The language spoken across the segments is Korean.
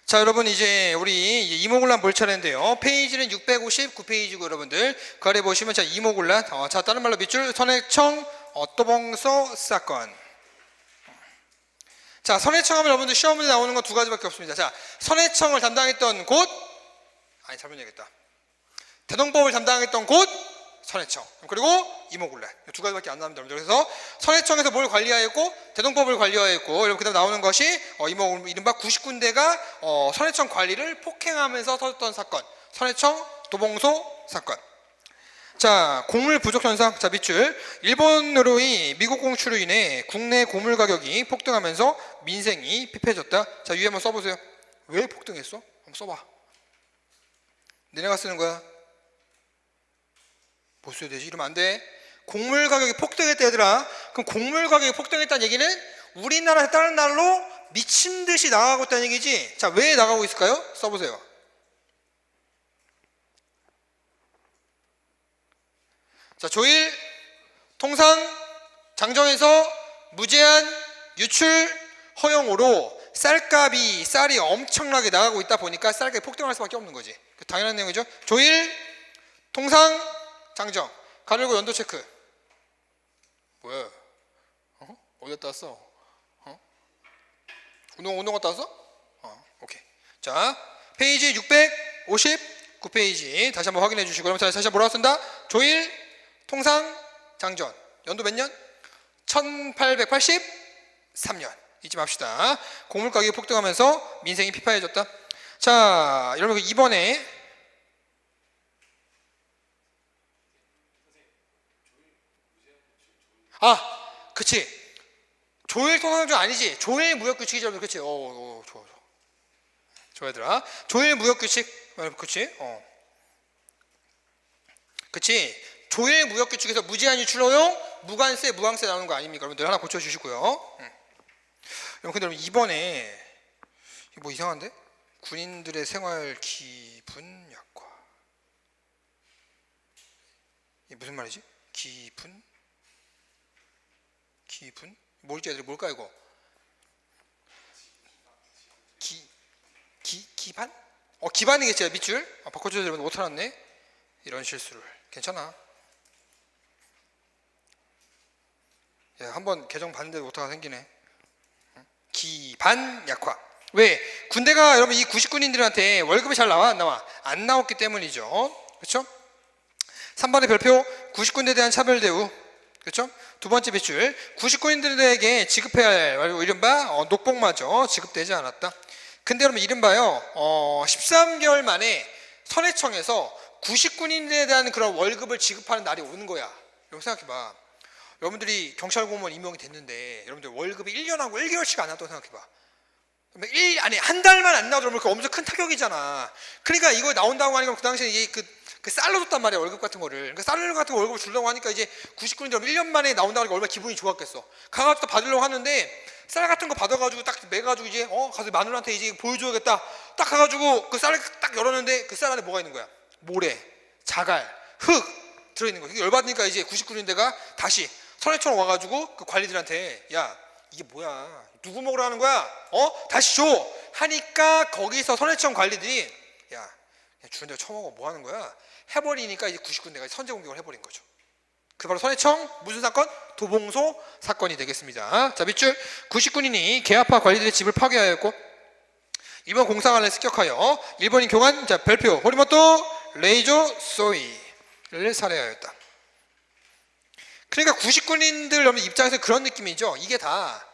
자, 여러분 이제 우리 이모군란 볼 차례인데요. 페이지는 659페이지고 여러분들 그 아래 보시면 자 이모군란 자 다른 말로 밑줄 선해청 또봉소 사건. 자, 선해청 하면 여러분들 시험 문제 나오는 건 두 가지밖에 없습니다. 자, 선해청을 담당했던 곳 잘못 얘기했다. 대동법을 담당했던 곳 선해청, 그리고 이모군란 두 가지밖에 안 나옵니다. 그래서 선해청에서 뭘 관리하였고 대동법을 관리하였고 여러분 그다음 나오는 것이 이른바 90군데가 선해청 관리를 폭행하면서 터졌던 사건, 선해청 도봉소 사건. 자, 곡물 부족 현상. 자, 밑줄 일본으로의 미국 공출로 인해 국내 곡물 가격이 폭등하면서 민생이 피폐해졌다. 자, 위에 한번 써보세요. 왜 폭등했어? 한번 써봐. 너네가 쓰는 거야. 못 써야 되지. 이러면 안 돼. 곡물 가격이 폭등했다 얘들아. 그럼 곡물 가격이 폭등했다는 얘기는 우리나라에서 다른 나라로 미친 듯이 나가고 있다는 얘기지. 자, 왜 나가고 있을까요? 써보세요. 자, 조일 통상 장정에서 무제한 유출 허용으로 쌀이 엄청나게 나가고 있다 보니까 쌀값이 폭등할 수밖에 없는 거지. 당연한 내용이죠. 조일 통상 장정 가르고 연도 체크. 뭐야? 어디다 왔어? 운동 갔다 왔어? 오케이. 자, 페이지 659페이지 다시 한번 확인해 주시고, 그럼 다시 한번 뭐라고 쓴다? 조일 통상 장전 연도 몇 년? 1883년. 잊지 맙시다. 곡물 가격이 폭등하면서 민생이 피폐해졌다. 자, 여러분 이번에 그치. 조일 통상장전 아니지. 조일 무역규칙이죠. 그치. 좋아. 좋아, 얘들아. 조일 무역규칙. 그치. 그치. 조일 무역규칙에서 무제한 유출 허용, 무관세, 무항세 나오는 거 아닙니까? 여러분들 하나 고쳐주시고요. 여러분, 근데 이번에 뭐 이상한데? 군인들의 생활 기분 약화. 이게 무슨 말이지? 기분? 뭘지 애들 뭘까 이거? 기반? 기반이겠지. 밑줄 바꿔줘야 되는데 못해놨네. 이런 실수를. 괜찮아. 야, 한번 개정 봤는데 오타가 생기네. 기반 약화. 왜? 군대가 여러분 이 99군인들한테 월급이 잘 나와? 안 나와? 안 나왔기 때문이죠. 그렇죠? 3번의 별표 99군대에 대한 차별 대우. 그렇죠? 두 번째 밑줄 99군인들에게 지급해야 할 이른바 녹복마저 지급되지 않았다. 근데 여러분 이른바요 13개월 만에 선해청에서 99군인들에 대한 그런 월급을 지급하는 날이 오는 거야. 여러분 생각해봐. 여러분들이 경찰 공무원 임용이 됐는데 여러분들 월급이 1년하고 1개월씩 안 나왔다고 생각해봐. 한 달만 안 나와도 그러면 엄청 큰 타격이잖아. 그러니까 이거 나온다고 하니까 그 당시에 이게 그 쌀로 줬단 말이야, 월급 같은 거를. 그러니까 쌀 같은 거 월급을 주려고 하니까 이제 99군인들 1년 만에 나온다고 하니까 얼마나 기분이 좋았겠어. 가가지고 받으려고 하는데 쌀 같은 거 받아가지고 딱 매가지고 이제 가서 마누라한테 이제 보여줘야겠다. 딱 가가지고 그 쌀을 딱 열었는데 그 쌀 안에 뭐가 있는 거야? 모래, 자갈, 흙 들어있는 거야. 열받으니까 이제 99군인대가 다시 선해청 와가지고 그 관리들한테 야 이게 뭐야? 누구 먹으러 하는 거야? 다시 줘! 하니까 거기서 선해청 관리들이 야 주는 대로 처먹어 뭐 하는 거야? 해버리니까 이제 99군대가 선제 공격을 해버린 거죠. 그 바로 선해청 무슨 사건? 도봉소 사건이 되겠습니다. 자, 밑줄 99군인이 계아파 관리들의 집을 파괴하였고 일본 공사관을 습격하여 일본인 교관 자 별표 호리모토 레이조 소이를 살해하였다. 그러니까 99군인들 입장에서 그런 느낌이죠. 이게 다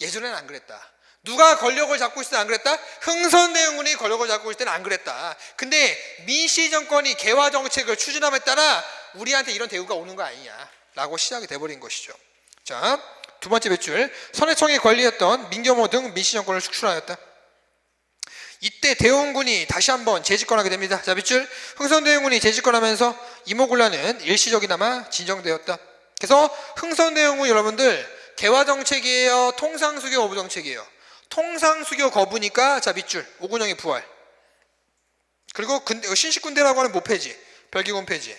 예전에는 안 그랬다. 누가 권력을 잡고 있을 때는 안 그랬다? 흥선대원군이 권력을 잡고 있을 때는 안 그랬다. 근데 민씨 정권이 개화 정책을 추진함에 따라 우리한테 이런 대우가 오는 거 아니냐 라고 시작이 돼버린 것이죠. 자, 두 번째 밑줄 선해청이 관리했던 민경호 등 민씨 정권을 축출하였다. 이때 대원군이 다시 한번 재집권하게 됩니다. 자, 밑줄 흥선대원군이 재집권하면서 이모군란은 일시적이나마 진정되었다. 그래서 흥선대원군 여러분들 개화정책이에요? 통상수교 거부정책이에요? 통상수교 거부니까 자 밑줄 오군영의 부활. 그리고 신식군대라고 하는 못 폐지, 별기군 폐지.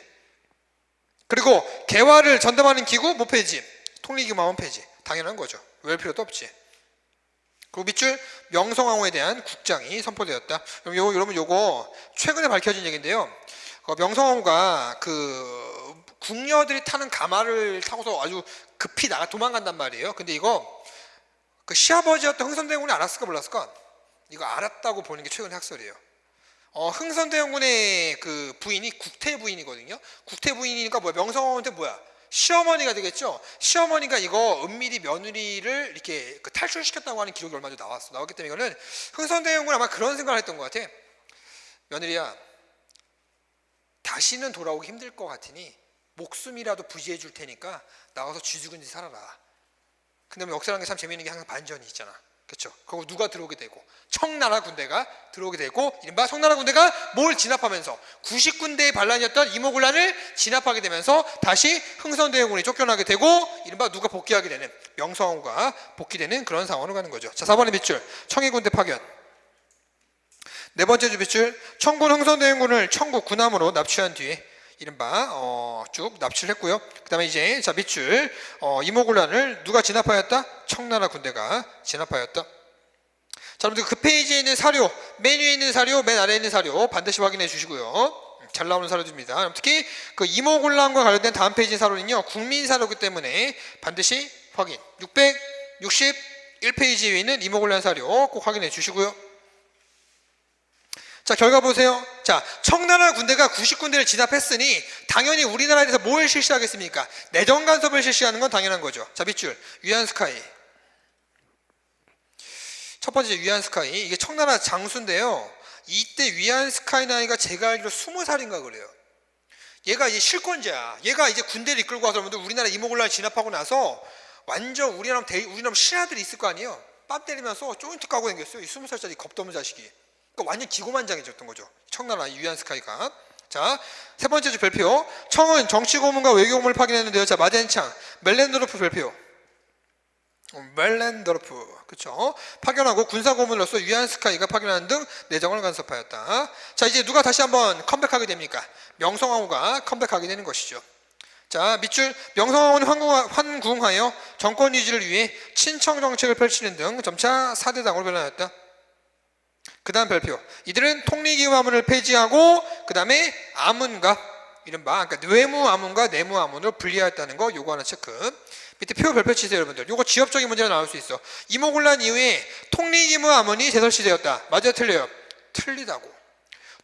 그리고 개화를 전담하는 기구 못 폐지, 통리기구만 폐지. 당연한 거죠. 외울 필요도 없지. 그리고 밑줄 명성황후에 대한 국장이 선포되었다. 여러분 요거 최근에 밝혀진 얘기인데요. 명성황후가 그 궁녀들이 타는 가마를 타고서 아주 급히 도망간단 말이에요. 근데 이거 그 시아버지였던 흥선대원군이 알았을까 몰랐을까? 이거 알았다고 보는 게 최근 학설이에요. 흥선대원군의 그 부인이 국태 부인이거든요. 국태 부인이니까 뭐야? 명성황후한테 뭐야? 시어머니가 되겠죠. 시어머니가 이거 은밀히 며느리를 이렇게 탈출시켰다고 하는 기록이 얼마 전에 나왔기 때문에 이거는 흥선대원군 아마 그런 생각을 했던 것 같아. 며느리야, 다시는 돌아오기 힘들 것 같으니 목숨이라도 부지해 줄 테니까 나가서 쥐죽은 지 살아라. 근데 역사라는 게 참 재미있는 게 항상 반전이 있잖아. 그렇죠? 그리고 누가 들어오게 되고 청나라 군대가 들어오게 되고 이른바 청나라 군대가 뭘 진압하면서 90군대의 반란이었던 이모군란을 진압하게 되면서 다시 흥선대원군이 쫓겨나게 되고 이른바 누가 복귀하게 되는 명성황후가 복귀되는 그런 상황으로 가는 거죠. 자, 4번의 밑줄 청해군대 파견. 네 번째 주 밑줄 청군 흥선대원군을 청국 군함으로 납치한 뒤에 이른바 쭉 납치를 했고요. 그 다음에 이제 자 밑줄 이모군란을 누가 진압하였다? 청나라 군대가 진압하였다. 자, 여러분들 그 페이지에 있는 사료, 맨 위에 있는 사료, 맨 아래에 있는 사료 반드시 확인해 주시고요. 잘 나오는 사료입니다. 특히 그 이모군란과 관련된 다음 페이지 사료는요 국민사료이기 때문에 반드시 확인. 661페이지 위에 있는 이모군란 사료 꼭 확인해 주시고요. 자, 결과 보세요. 자, 청나라 군대가 90군대를 진압했으니 당연히 우리나라에서 뭘 실시하겠습니까? 내정 간섭을 실시하는 건 당연한 거죠. 자, 밑줄 위안스카이. 첫 번째 위안스카이. 이게 청나라 장수인데요. 이때 위안스카이 나이가 제가 알기로 20살인가 그래요. 얘가 이제 실권자야. 얘가 이제 군대를 이끌고 와서 여러분들 우리나라 이모군란을 진압하고 나서 완전 우리나라 신하들이 있을 거 아니에요. 뺨 때리면서 조인트 까고 다녔어요. 이 20살짜리 겁없는 자식이. 그러니까 완전 기고만장해졌던 거죠. 청나라 위안스카이가. 자, 세 번째 주 별표. 청은 정치고문과 외교고문을 파견했는데요. 자, 마젠창, 멜렌도르프 별표. 멜렌도르프, 그렇죠? 파견하고 군사고문으로서 위안스카이가 파견하는 등 내정을 간섭하였다. 자, 이제 누가 다시 한번 컴백하게 됩니까? 명성황후가 컴백하게 되는 것이죠. 자, 밑줄 명성황후는 환궁하여 정권 유지를 위해 친청 정책을 펼치는 등 점차 4대당으로 변화하였다. 그 다음 별표. 이들은 통리기후아문을 폐지하고 그 다음에 아문과 이른바 그러니까 외무 아문과 내무 아문을 분리하였다는 거 요거 하나 체크. 밑에 표 별표 치세요 여러분들. 요거 지역적인 문제가 나올 수 있어. 이모군란 이후에 통리기후아문이 재설치되었다. 맞아요 틀려요? 틀리다고.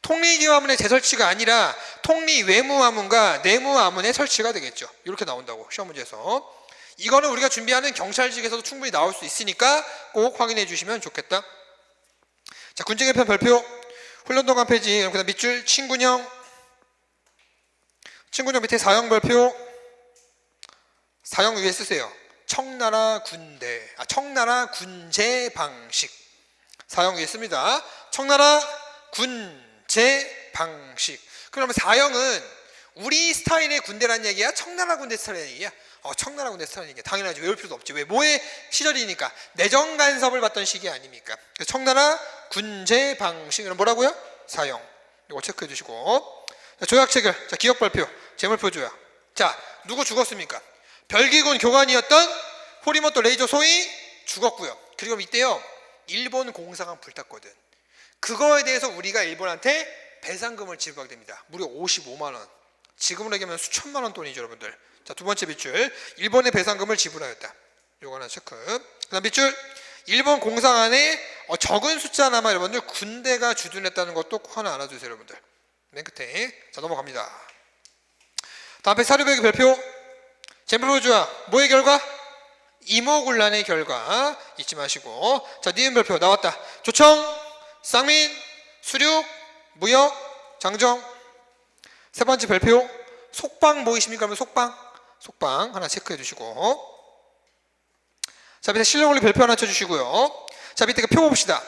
통리기후아문의 재설치가 아니라 통리외무아문과 내무아문의 설치가 되겠죠. 이렇게 나온다고 시험 문제에서. 이거는 우리가 준비하는 경찰직에서도 충분히 나올 수 있으니까 꼭 확인해 주시면 좋겠다. 자, 군정개편 별표. 훈련동안 폐지. 그 다음 밑줄 친군형. 친군형 밑에 사형 별표. 사형 위에 쓰세요. 청나라 군대. 청나라 군제 방식. 사형 위에 씁니다. 청나라 군제 방식. 그러면 사형은 우리 스타일의 군대란 얘기야? 청나라 군대 스타일의 얘기야? 청나라 군대 스타일의 얘기야. 당연하지. 외울 필요도 없지. 왜? 뭐의 시절이니까? 내정 간섭을 받던 시기 아닙니까? 청나라 군제 방식은 뭐라고요? 사형. 이거 체크해 주시고. 자, 조약 체결. 자, 기억 발표. 재물표 조약. 자, 누구 죽었습니까? 별기군 교관이었던 호리모토 레이저 소이 죽었고요. 그리고 이때요. 일본 공사가 불탔거든. 그거에 대해서 우리가 일본한테 배상금을 지불하게 됩니다. 무려 55만 원. 지금으로 얘기하면 수천만 원 돈이죠, 여러분들. 자, 두 번째 밑줄. 일본의 배상금을 지불하였다. 요거 하나 체크. 그다음 밑줄. 일본 공사안에 적은 숫자나마 여러분들 군대가 주둔했다는 것도 꼭 하나 알아주세요, 여러분들. 맨 끝에. 자, 넘어갑니다. 다음 페이지 사료배기 별표. 재물표 조약. 뭐의 결과? 이모군란의 결과 잊지 마시고. 자, 니은 별표 나왔다. 조청, 쌍민, 수륙, 무역, 장정. 세 번째 별표. 속방 보이십니까? 그러면 속방 하나 체크해 주시고. 자, 밑에 실력원리 별표 하나 쳐주시고요. 자, 밑에 그 표 봅시다.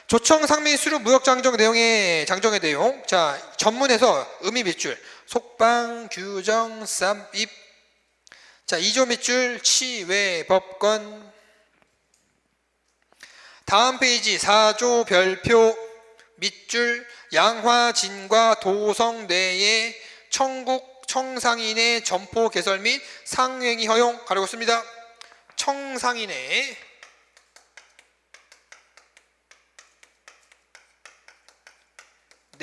조청, 상민, 수륙, 무역, 장정 내용의 장정의 내용. 자, 전문에서 의미 밑줄. 속방, 규정, 쌈입. 자, 2조 밑줄, 치외, 법권. 다음 페이지 4조 별표 밑줄, 양화, 진과 도성 내에 청국, 청상인의 점포 개설 및 상행위 허용 가리고 씁니다. 청상인의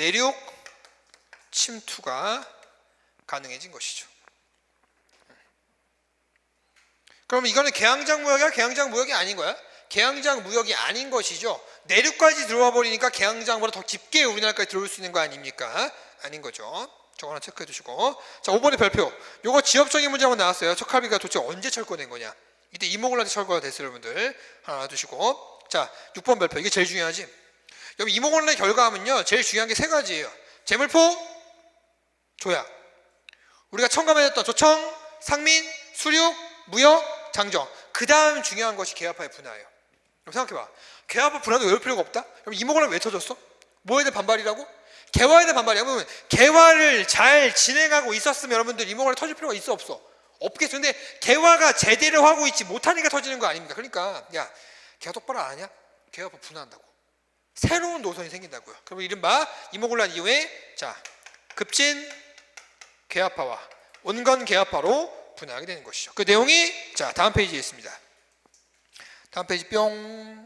내륙 침투가 가능해진 것이죠. 그럼 이거는 개항장 무역이야? 개항장 무역이 아닌 거야? 개항장 무역이 아닌 것이죠. 내륙까지 들어와 버리니까 개항장보다 더 깊게 우리나라까지 들어올 수 있는 거 아닙니까? 아닌 거죠. 저거 하나 체크해 두시고. 자, 5번의 별표. 요거 지역적인 문제 한번 나왔어요. 척할비가 도대체 언제 철거된 거냐? 이때 이모골라한테 철거가 됐어요, 여러분들. 하나 놔두시고. 자, 6번 별표. 이게 제일 중요하지. 여기 이모골라의 결과하면요, 제일 중요한 게 세 가지예요. 재물포, 조약. 우리가 청감했던 조청, 상민, 수륙, 무역, 장정. 그 다음 중요한 것이 개화파의 분화예요. 그럼 생각해봐. 개화파 분화도 외울 필요가 없다? 그럼 이모골라 왜 터졌어? 뭐에 대한 반발이라고? 개화에 대한 반발이야. 그러면 개화를 잘 진행하고 있었으면 여러분들 이모골라 터질 필요가 있어 없어? 없겠죠. 근데 개화가 제대로 하고 있지 못하니까 터지는 거 아닙니까? 그러니까 야, 개화 똑바로 안 하냐? 개화파 분화한다고. 새로운 노선이 생긴다고요. 그럼 이른바 이모곤란 이후에 자, 급진 개화파와 온건 개화파로 분화하게 되는 것이죠. 그 내용이 자, 다음 페이지에 있습니다. 다음 페이지 뿅.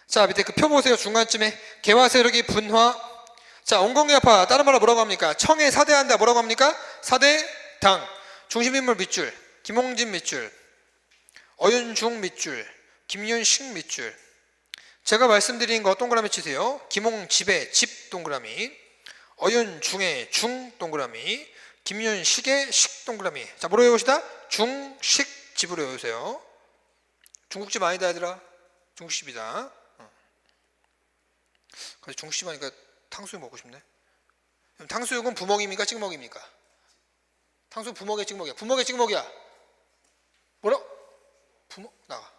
자, 밑에 그 표 보세요. 중간쯤에 개화 세력이 분화. 자, 온건개화파 다른 말로 뭐라고 합니까? 청에 사대한다. 뭐라고 합니까? 사대 당. 중심인물 밑줄. 김홍진 밑줄. 어윤중 밑줄. 김윤식 밑줄. 제가 말씀드린 거 동그라미 치세요. 김홍집의 집 동그라미. 어윤중의 중 동그라미. 김윤식의 식 동그라미. 자, 뭐로 외우시다? 중식 집으로 외우세요. 중국집 아니다 얘들아. 중국집이다. 그래서 중국집 하니까 탕수육 먹고 싶네. 탕수육은 부먹입니까? 찍먹입니까? 탕수육 부먹이야? 찍먹이야? 부먹이야? 찍먹이야? 뭐라? 부먹? 나가.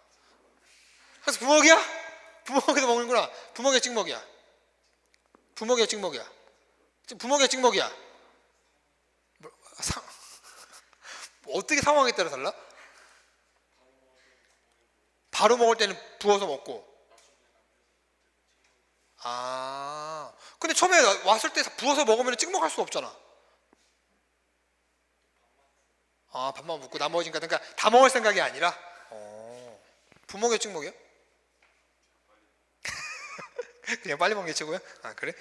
그래서 부먹이야? 부먹에서 먹는구나. 부먹이야? 찍먹이야? 부먹이야? 찍먹이야? 부먹이야? 찍먹이야? 어떻게 상황에 따라 달라? 바로 먹을 때는 부어서 먹고. 아, 근데 처음에 왔을 때 부어서 먹으면 찍먹할 수 없잖아. 아, 밥만 먹고 나머지니까 그러니까 다 먹을 생각이 아니라. 부먹이야? 찍먹이야? 그냥 빨리 먹는 게 최고야? 아, 그래?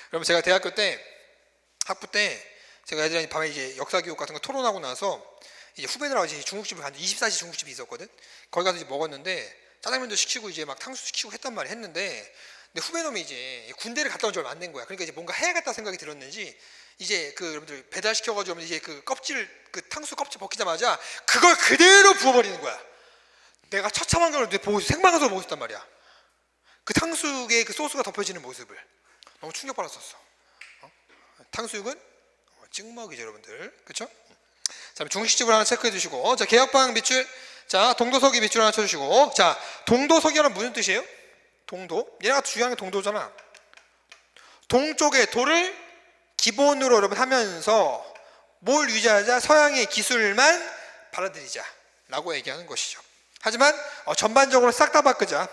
그럼 제가 대학교 때 학부 때 제가 애들이랑 밤에 이제 역사교육 같은 거 토론하고 나서 이제 후배들하고 이제 중국집을 갔는데 24시 중국집이 있었거든. 거기 가서 이제 먹었는데 짜장면도 시키고 이제 막 탕수 시키고 했단 말을 했는데, 근데 후배놈이 이제 군대를 갔다 온 지 얼마 안 된 거야. 그러니까 이제 뭔가 해야겠다 생각이 들었는지 이제 그 여러분들 배달 시켜가지고 이제 그 껍질 그 탕수 껍질 벗기자마자 그걸 그대로 부어버리는 거야. 내가 처참한 걸 보고 생방송으로 보고 있단 말이야. 그 탕수육에 그 소스가 덮여지는 모습을 너무 충격받았었어. 탕수육은 찍먹이죠, 여러분들. 그렇죠? 자, 중식집을 하나 체크해 주시고, 자, 개혁방 밑줄, 자, 동도서기 밑줄 하나 쳐주시고, 자, 동도서기는 무슨 뜻이에요? 동도. 얘가 중요한 게 동도잖아. 동쪽의 도를 기본으로 여러분 하면서 뭘 유지하자? 서양의 기술만 받아들이자라고 얘기하는 것이죠. 하지만 전반적으로 싹 다 바꾸자.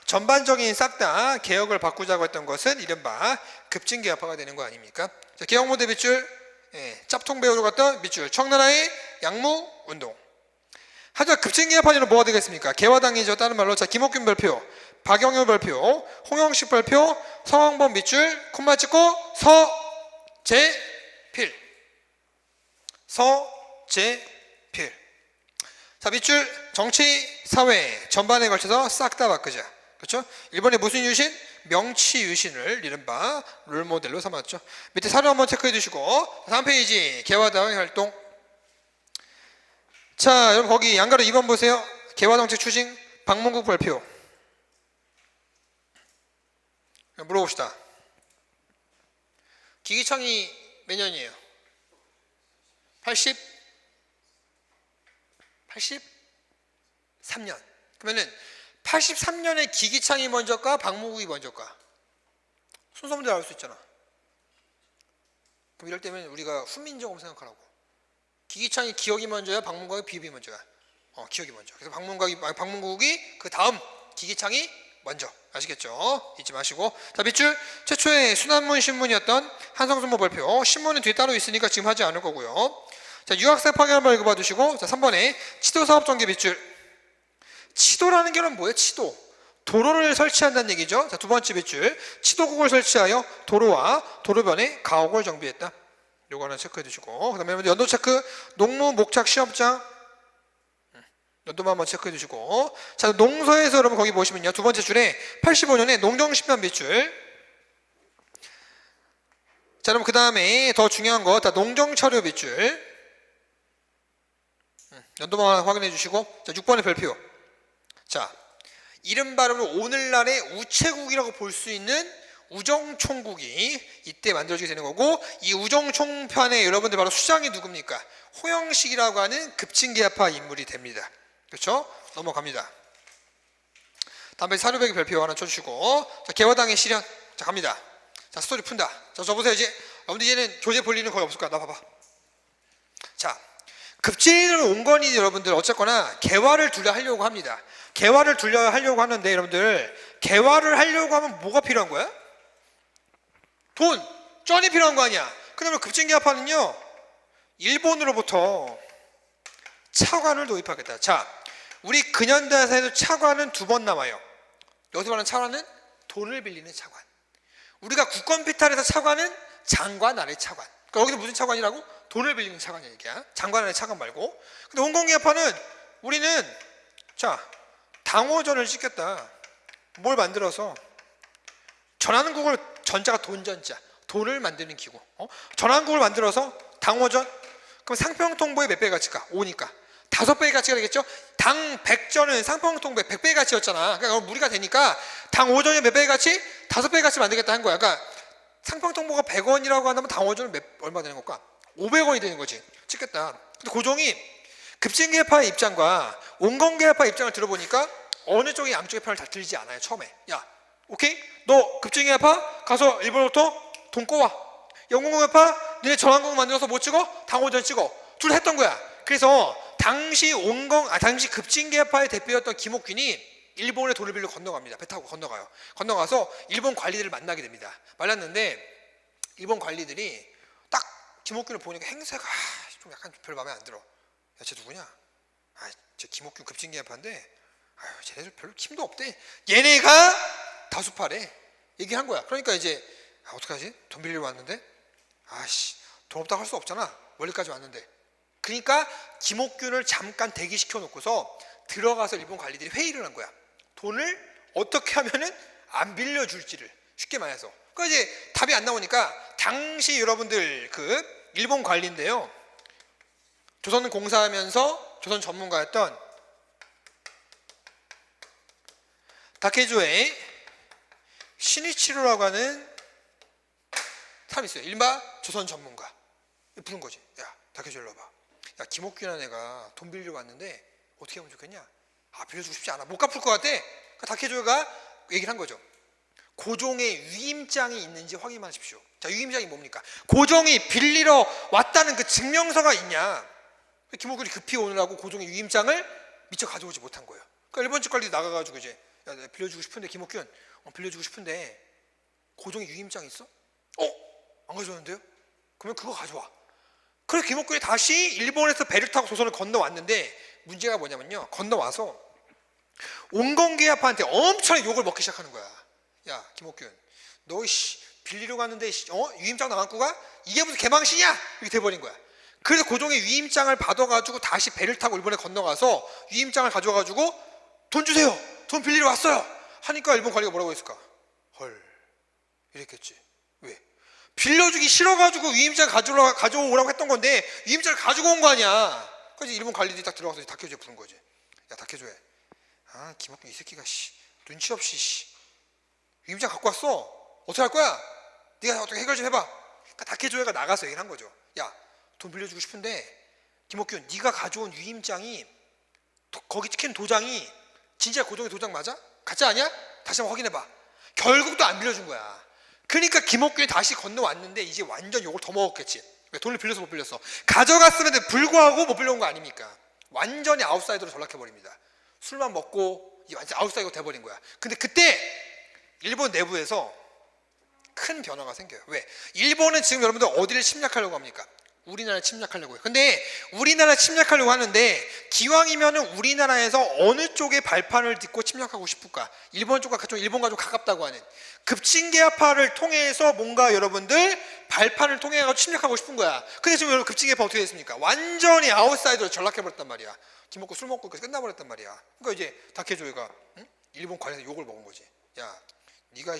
전반적인 싹 다 개혁을 바꾸자고 했던 것은 이른바 급진개혁파가 되는 거 아닙니까? 자, 개혁모델 밑줄, 짭통 배우러 갔던 밑줄, 청나라의 양무운동. 하지만 급진개혁파는 뭐가 되겠습니까? 개화당이죠. 다른 말로 자, 김옥균 별표, 박영효 별표, 홍영식 별표, 서왕범 밑줄, 콤마 찍고 서재필. 서재필. 자, 밑줄 정치, 사회 전반에 걸쳐서 싹 다 바꾸자. 그렇죠? 일본의 무슨 유신? 명치 유신을 이른바 롤모델로 삼았죠. 밑에 사료 한번 체크해 주시고, 다음 페이지 개화당 활동. 자, 여러분 거기 양가로 2번 보세요. 개화정책 추진 박문국 발표. 물어봅시다. 기기창이 몇 년이에요? 83년. 그러면은 83년에 기기창이 먼저일까? 박문국이 먼저일까? 순서 문제 나올 수 있잖아. 그럼 이럴 때면 우리가 훈민정음 생각하라고. 기기창이 기억이 먼저야? 박문국이 비읍이 먼저야? 기억이 먼저. 그래서 박문국이 그 다음 기기창이 먼저. 아시겠죠? 잊지 마시고. 자, 밑줄 최초의 순환문 신문이었던 한성수모 발표. 신문은 뒤에 따로 있으니까 지금 하지 않을 거고요. 자, 유학생 파견 한번 읽어봐 주시고, 자, 3번에 치도사업전개 밑줄. 치도라는 게 뭐예요? 치도. 도로를 설치한다는 얘기죠. 자, 두 번째 밑줄. 치도국을 설치하여 도로와 도로변에 가옥을 정비했다. 요거 하나 체크해 두시고, 그 다음에 연도 체크. 농무 목착 시험장 연도만 한번 체크해 두시고, 자, 농서에서 여러분 거기 보시면요, 두 번째 줄에 85년에 농정심판 밑줄. 자, 그럼 그 다음에 더 중요한 거, 다 농정차료 밑줄. 연도만 확인해 주시고, 자, 6번의 별표. 자, 이른바 오늘날의 우체국이라고 볼 수 있는 우정총국이 이때 만들어지게 되는 거고, 이 우정총판의 여러분들 바로 수장이 누굽니까? 호영식이라고 하는 급진계합파 인물이 됩니다. 그렇죠? 넘어갑니다. 다음에 사료배기 별표 하나 쳐주시고, 자, 개화당의 실현. 자, 갑니다. 자, 스토리 푼다. 자, 저 보세요. 이제 여러분들 이제는 교재 볼 일은 거의 없을 거야. 나 봐봐. 자, 급진을 온 건이 여러분들 어쨌거나 개화를 둘러 하려고 합니다. 개화를 둘러 하려고 하는데, 여러분들 개화를 하려고 하면 뭐가 필요한 거야? 돈, 쩐이 필요한 거 아니야. 그러면 급진계합파는요, 일본으로부터 차관을 도입하겠다. 자, 우리 근현대사에도 차관은 2번 남아요. 여기서 말하는 차관은 돈을 빌리는 차관. 우리가 국권피탈에서 차관은 장관 아래 차관. 그러니까 여기서 무슨 차관이라고? 돈을 빌리는 차관이야, 얘기야. 장관 아래 차관 말고. 근데 온건계합파는 우리는, 자, 당호전을 찍겠다. 뭘 만들어서 전환국을, 전자가 돈전자, 돈을 만드는 기구. 전환국을 만들어서 당호전. 그럼 상평통보의 몇 배 가치가? 5니까 5배의 가치가 되겠죠. 당 100전은 상평통보의 100배의 가치였잖아. 그러니까 무리가 되니까 당 5전의 몇 배의 가치? 5배의 가치 만들겠다 한 거야. 그러니까 상평통보가 100원이라고 한다면 당 5전은 얼마 되는 걸까? 500원이 되는 거지. 찍겠다. 근데 고종이 급진계합파의 입장과 온건계합파의 입장을 들어보니까 어느 쪽이 양쪽의 편을 다 들지 않아요. 처음에. 야, 오케이? 너 급진계합파 가서 일본으로부터 돈 꼬와. 온건계합파 너네 전환국 만들어서 못 찍어? 당호전 찍어. 둘 다 했던 거야. 그래서 당시 당시 급진계합파의 대표였던 김옥균이 일본에 돈을 빌려 건너갑니다. 배 타고 건너가요. 건너가서 일본 관리들을 만나게 됩니다. 만났는데 일본 관리들이 딱 김옥균을 보니까 행세가 좀 약간 별 마음에 안 들어. 야, 쟤 누구냐? 쟤 김옥균 급진계합파인데 쟤네들 별로 힘도 없대. 얘네가 다수파래. 얘기한 거야. 그러니까 이제 어떡하지? 돈 빌리러 왔는데 돈 없다고 할 수 없잖아. 멀리까지 왔는데. 그러니까 김옥균을 잠깐 대기시켜 놓고서 들어가서 일본 관리들이 회의를 한 거야. 돈을 어떻게 하면은 안 빌려줄지를. 쉽게 말해서. 그러니까 이제 답이 안 나오니까 당시 여러분들 그 일본 관리인데요, 조선은 공사하면서 조선 전문가였던 다케조의 시니치로라고 하는 사람이 있어요. 일마 조선 전문가. 부른 거지. 야, 다케조 일로 와봐. 야, 김옥균한 애가 돈 빌리러 왔는데 어떻게 하면 좋겠냐? 빌려주고 싶지 않아. 못 갚을 것 같아. 그러니까 다케조가 얘기를 한 거죠. 고종의 위임장이 있는지 확인만 하십시오. 자, 위임장이 뭡니까? 고종이 빌리러 왔다는 그 증명서가 있냐? 김옥균이 급히 오느라고 고종의 위임장을 미처 가져오지 못한 거예요. 그러니까 일본 측 관리 나가가지고 이제, 야, 내가 빌려주고 싶은데 김옥균, 빌려주고 싶은데 고종의 위임장 있어? 안 가져왔는데요? 그러면 그거 가져와. 그래서 김옥균이 다시 일본에서 배를 타고 조선을 건너왔는데 문제가 뭐냐면요, 건너와서 온건계합파한테 엄청 욕을 먹기 시작하는 거야. 야, 김옥균, 너 빌리러 갔는데 위임장 나갖고 가? 이게 무슨 개망신이야? 이렇게 돼버린 거야. 그래서 고종의 위임장을 받아가지고 다시 배를 타고 일본에 건너가서 위임장을 가져가지고 돈 주세요, 돈 빌리러 왔어요 하니까 일본 관리가 뭐라고 했을까? 헐, 이랬겠지. 왜? 빌려주기 싫어가지고 위임장 가져오라고 했던 건데 위임장을 가지고 온 거 아니야. 그래서 일본 관리들이 딱 들어가서 다케조에 부른 거지. 야, 다케조에, 김옥균 이 새끼가 눈치 없이 위임장 갖고 왔어. 어떻게 할 거야? 네가 어떻게 해결 좀 해봐. 그러니까 다케조에가 나가서 얘기를 한 거죠. 야, 돈 빌려주고 싶은데 김옥균, 네가 가져온 위임장이, 거기 찍힌 도장이 진짜 고종의 도장 맞아? 가짜 아니야? 다시 한번 확인해봐. 결국 또 안 빌려준 거야. 그러니까 김옥균이 다시 건너왔는데 이제 완전 욕을 더 먹었겠지. 왜? 돈을 빌려서 못 빌렸어. 가져갔음에도 불구하고 못 빌려온 거 아닙니까? 완전히 아웃사이더로 전락해버립니다. 술만 먹고 이제 완전 아웃사이더가 돼버린 거야. 근데 그때 일본 내부에서 큰 변화가 생겨요. 왜? 일본은 지금 여러분들 어디를 침략하려고 합니까? 우리나라 침략하려고 해요. 근데 우리나라 침략하려고 하는데 기왕이면은 우리나라에서 어느 쪽의 발판을 딛고 침략하고 싶을까? 일본 쪽과 일본과 좀 가깝다고 하는 급진계합파를 통해서 뭔가 여러분들 발판을 통해 가지고 침략하고 싶은 거야. 근데 지금 여러분 급진계합파 어떻게 됐습니까? 완전히 아웃사이더로 전락해버렸단 말이야. 김먹고 술 먹고 끝나버렸단 말이야. 그러니까 이제 다케조이가 응? 일본 관련해서 욕을 먹은 거지. 야, 네가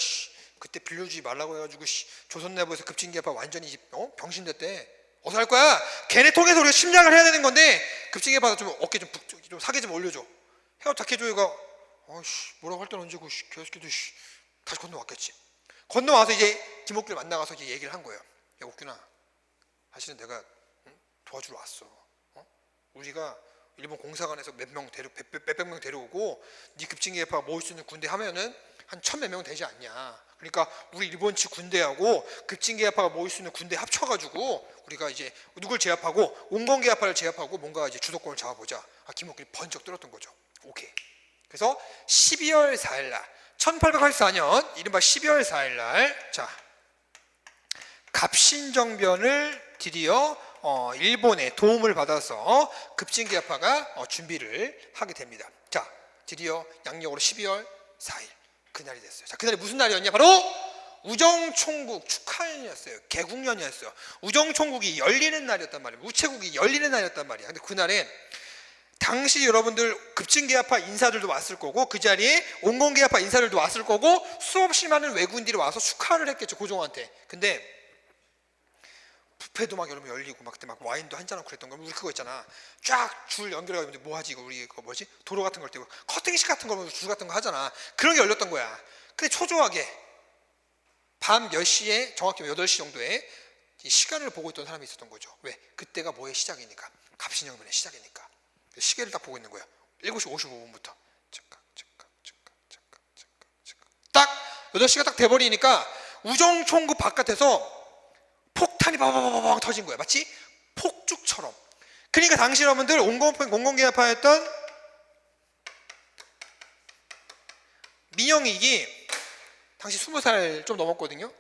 그때 빌려주지 말라고 해가지고 조선 내부에서 급진계합파 완전히 병신 됐대. 어디서 할 거야? 걔네 통해서 우리가 침략을 해야 되는 건데 급진계합파가 좀 어깨 좀 사계 좀 올려줘. 해가 다케조이가 뭐라고 할 땐 언제고 개새끼도 다시 건너왔겠지. 건너와서 이제 김옥균을 만나가서 이제 얘기를 한 거예요. 야 옥균아, 사실은 내가 도와주러 왔어. 우리가 일본 공사관에서 몇백 명 데려오고 네 급진계합파가 모을 수 있는 군대 하면은 한 1000몇 명 되지 않냐. 그러니까 우리 일본 측 군대하고 급진계합파가 모일 수 있는 군대 합쳐가지고 우리가 이제 누굴 제압하고 온건계합파를 제압하고 뭔가 이제 주도권을 잡아보자. 김옥균이 번쩍 들었던 거죠. 오케이. 그래서 12월 4일 날 1884년 이른바 12월 4일 날 자 갑신정변을 드디어 일본의 도움을 받아서 급진계합파가 준비를 하게 됩니다. 자, 드디어 양력으로 12월 4일 그날이 됐어요. 자, 그날이 무슨 날이었냐? 바로 우정총국 축하년이었어요. 개국년이었어요. 우정총국이 열리는 날이었단 말이에요. 우체국이 열리는 날이었단 말이에요. 근데 그날엔 당시 여러분들 급진계합파 인사들도 왔을 거고 그 자리에 온건계합파 인사들도 왔을 거고 수없이 많은 외국인들이 와서 축하를 했겠죠. 고종한테. 근데 뷔페도 막 여러분 열리고 막 그때 막 와인도 한잔하고 그랬던 거. 우리 그거 있잖아. 쫙 줄 연결해가지고 뭐 하지 이거 우리 그거 뭐지 도로 같은 걸 떼고 커팅식 같은 거 줄 같은 거 하잖아. 그런 게 열렸던 거야. 근데 초조하게 밤 10시에 정확히 8시 정도에 시간을 보고 있던 사람이 있었던 거죠. 왜? 그때가 뭐의 시작이니까. 갑신정변의 시작이니까. 시계를 딱 보고 있는 거야. 7시 55분부터 딱 8시가 딱 돼버리니까 우정총국 바깥에서 폭탄이 바바바바방 터진 거야. 마치 폭죽처럼. 그러니까 당시 여러분들 온건계합파였던 민영익이 당시 20살 좀 넘었거든요.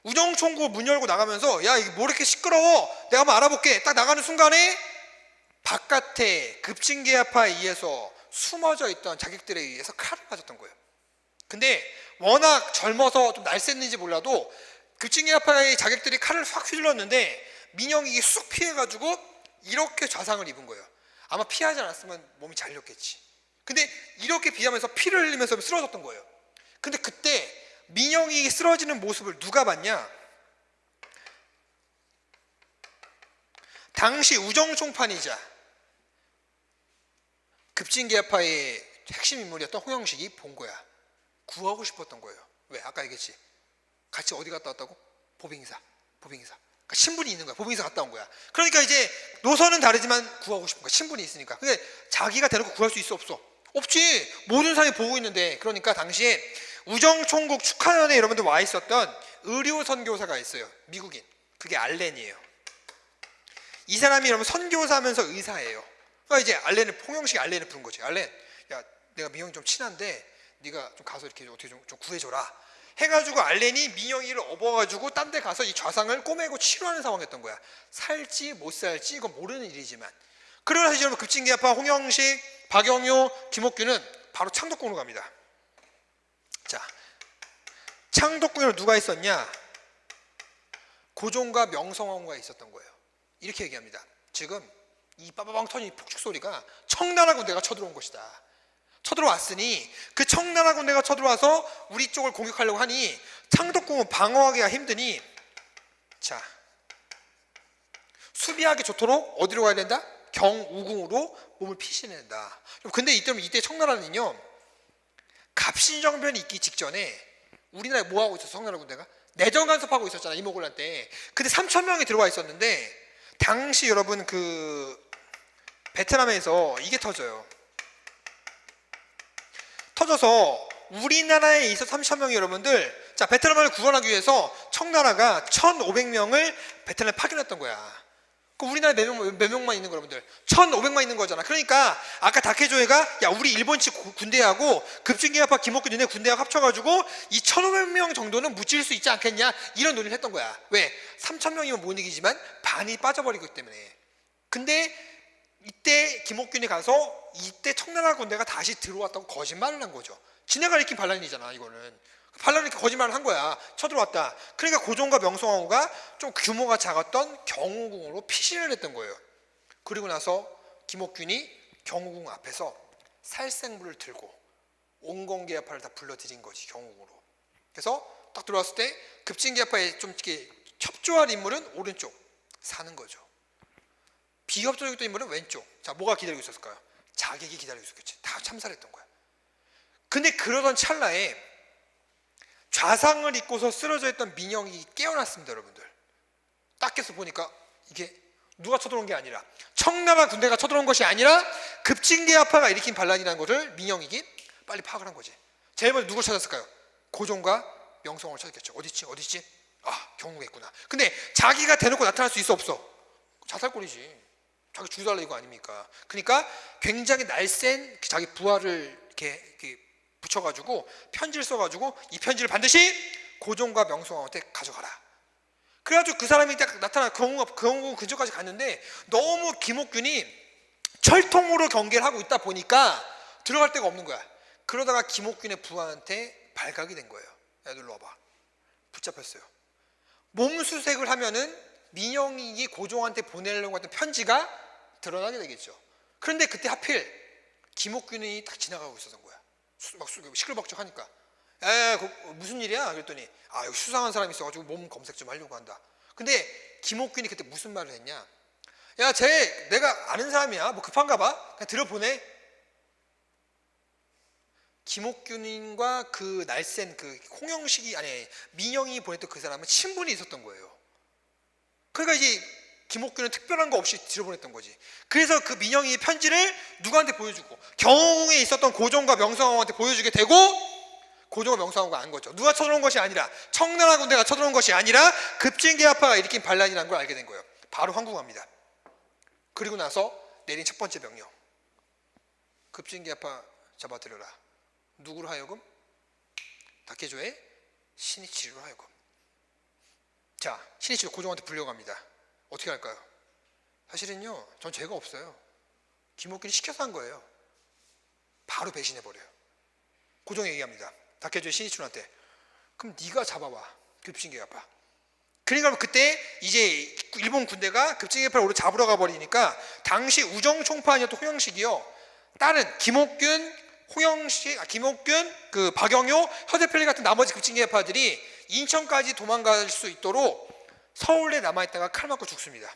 우정총국 문 열고 나가면서 야 이게 뭐 이렇게 시끄러워 내가 한번 알아볼게. 딱 나가는 순간에 바깥에 급진계합파에 의해서 숨어져 있던 자객들에 의해서 칼을 맞았던 거예요. 근데 워낙 젊어서 좀 날쌘는지 몰라도 급진계합파의 자객들이 칼을 확 휘둘렀는데 민영익이 쑥 피해가지고 이렇게 좌상을 입은 거예요. 아마 피하지 않았으면 몸이 잘렸겠지. 근데 이렇게 비하면서 피를 흘리면서 쓰러졌던 거예요. 근데 그때 민영익이 쓰러지는 모습을 누가 봤냐? 당시 우정총판이자 급진계합파의 핵심 인물이었던 홍영식이 본 거야. 구하고 싶었던 거예요. 왜? 아까 얘기했지. 같이 어디 갔다 왔다고? 보빙사. 그러니까 신분이 있는 거야. 보빙사 갔다 온 거야. 그러니까 이제 노선은 다르지만 구하고 싶은 거야. 신분이 있으니까. 근데 자기가 대놓고 구할 수 있어 없어? 없지. 모든 사람이 보고 있는데. 그러니까 당시에 우정총국 축하연에 여러분들 와 있었던 의료 선교사가 있어요. 미국인. 그게 알렌이에요. 이 사람이 여러분 선교사하면서 의사예요. 그러니까 이제 알렌을 홍영식이 알렌을 부른 거지. 알렌, 야 내가 민영이 좀 친한데 네가 좀 가서 이렇게 어떻게 좀 구해줘라. 해가지고 알렌이 민영이를 업어가지고 딴 데 가서 이 좌상을 꼬매고 치료하는 상황이었던 거야. 살지 못 살지 이건 모르는 일이지만. 그러면서 이제 여러분 급진계합파 홍영식, 박영효, 김옥균은 바로 창덕궁으로 갑니다. 자, 창덕궁에는 누가 있었냐? 고종과 명성황후가 있었던 거예요. 이렇게 얘기합니다. 지금 이 빠바방 터진 폭죽 소리가 청나라 군대가 쳐들어온 것이다. 쳐들어왔으니 그 청나라 군대가 쳐들어와서 우리 쪽을 공격하려고 하니 창덕궁은 방어하기가 힘드니 자 수비하기 좋도록 어디로 가야 된다? 경우궁으로 몸을 피신해야 된다. 근데 이때 청나라는요 갑신정변이 있기 직전에 우리나라에 뭐 하고 있었어? 청나라 군대가 내정 간섭하고 있었잖아. 이모곤란 때. 근데 3,000명이 들어와 있었는데 당시 여러분 그 베트남에서 이게 터져요. 터져서 우리나라에 있어 3,000명이 여러분들 자 베트남을 구원하기 위해서 청나라가 1,500명을 베트남에 파견했던 거야. 그 우리나라에 몇 명만 있는 거 여러분들? 1,500만 있는 거잖아. 그러니까 아까 다케조에가 야 우리 일본 측 군대하고 급진계합파 김옥균 얘네 군대하고 합쳐가지고 이 1,500명 정도는 무찔 수 있지 않겠냐 이런 논의를 했던 거야. 왜? 3,000명이면 못 이기지만 반이 빠져버리기 때문에. 근데 이때 김옥균이 가서 이때 청나라 군대가 다시 들어왔다고 거짓말을 한 거죠. 지네가 일으킨 반란이잖아 이거는. 반란을 이렇게 거짓말을 한 거야. 쳐들어왔다. 그러니까 고종과 명성황후가 좀 규모가 작았던 경우궁으로 피신을 했던 거예요. 그리고 나서 김옥균이 경우궁 앞에서 살생부를 들고 온건계합파를 다 불러들인 거지 경우궁으로. 그래서 딱 들어왔을 때 급진계합파에 좀 이렇게 협조할 인물은 오른쪽 사는 거죠. 비협조적인 인물은 왼쪽. 자, 뭐가 기다리고 있었을까요? 자객이 기다리고 있었겠지. 다 참사를 했던 거야. 근데 그러던 찰나에 좌상을 입고서 쓰러져 있던 민영이 깨어났습니다, 여러분들. 딱 깨서 보니까 이게 누가 쳐들어온 게 아니라 청나라 군대가 쳐들어온 것이 아니라 급진계합파가 일으킨 반란이라는 것을 민영이 빨리 파악을 한 거지. 제일 먼저 누굴 찾았을까요? 고종과 명성황후를 찾았겠죠. 어디있지? 아, 경우가 있구나. 근데 자기가 대놓고 나타날 수 있어 없어? 자살골이지. 자기 죽여달라 이거 아닙니까? 그러니까 굉장히 날쌘 자기 부하를 이렇게 붙여가지고 편지를 써가지고 이 편지를 반드시 고종과 명성황후한테 가져가라. 그래가지고 그 사람이 딱 나타나 경우궁 근처까지 갔는데 너무 김옥균이 철통으로 경계를 하고 있다 보니까 들어갈 데가 없는 거야. 그러다가 김옥균의 부하한테 발각이 된 거예요. 야, 놀러 와봐. 붙잡혔어요. 몸수색을 하면은 민영이 고종한테 보내려고 했던 편지가 드러나게 되겠죠. 그런데 그때 하필 김옥균이 딱 지나가고 있었던 거야. 막 시끌벅적하니까 야, 무슨 일이야? 그랬더니 아, 여기 수상한 사람이 있어가지고 몸 검색 좀 하려고 한다. 근데 김옥균이 그때 무슨 말을 했냐? 야, 쟤 내가 아는 사람이야. 뭐 급한가 봐. 그냥 들여보내. 김옥균과 그 날쌘 그 홍영식이 아니 민영이 보냈던 그 사람은 친분이 있었던 거예요. 그러니까 이제 김옥균은 특별한 거 없이 들여보냈던 거지. 그래서 그 민영이 편지를 누구한테 보여주고 경우궁에 있었던 고종과 명성황후한테 보여주게 되고 고종과 명성황후가 안 거죠. 누가 쳐들어온 것이 아니라 청나라 군대가 쳐들어온 것이 아니라 급진계합파가 일으킨 반란이라는 걸 알게 된 거예요. 바로 황궁합니다. 그리고 나서 내린 첫 번째 명령. 급진계합파 잡아들여라. 누구로 하여금? 다케조의 신이치루로 하여금. 자, 신이치루 고종한테 불려갑니다. 어떻게 할까요? 사실은요, 전 죄가 없어요. 김옥균이 시켜서 한 거예요. 바로 배신해버려요. 고종이 얘기합니다. 다케조의 신이치루한테. 그럼 네가 잡아봐. 급진계합파. 그러니까 그때 이제 일본 군대가 급진계합파를 오래 잡으러 가버리니까 당시 우정총판이었던 홍영식이요. 딸은 김옥균, 김옥균, 그 박영효, 허대필 같은 나머지 급진계합파들이 인천까지 도망갈 수 있도록 서울에 남아있다가 칼 맞고 죽습니다.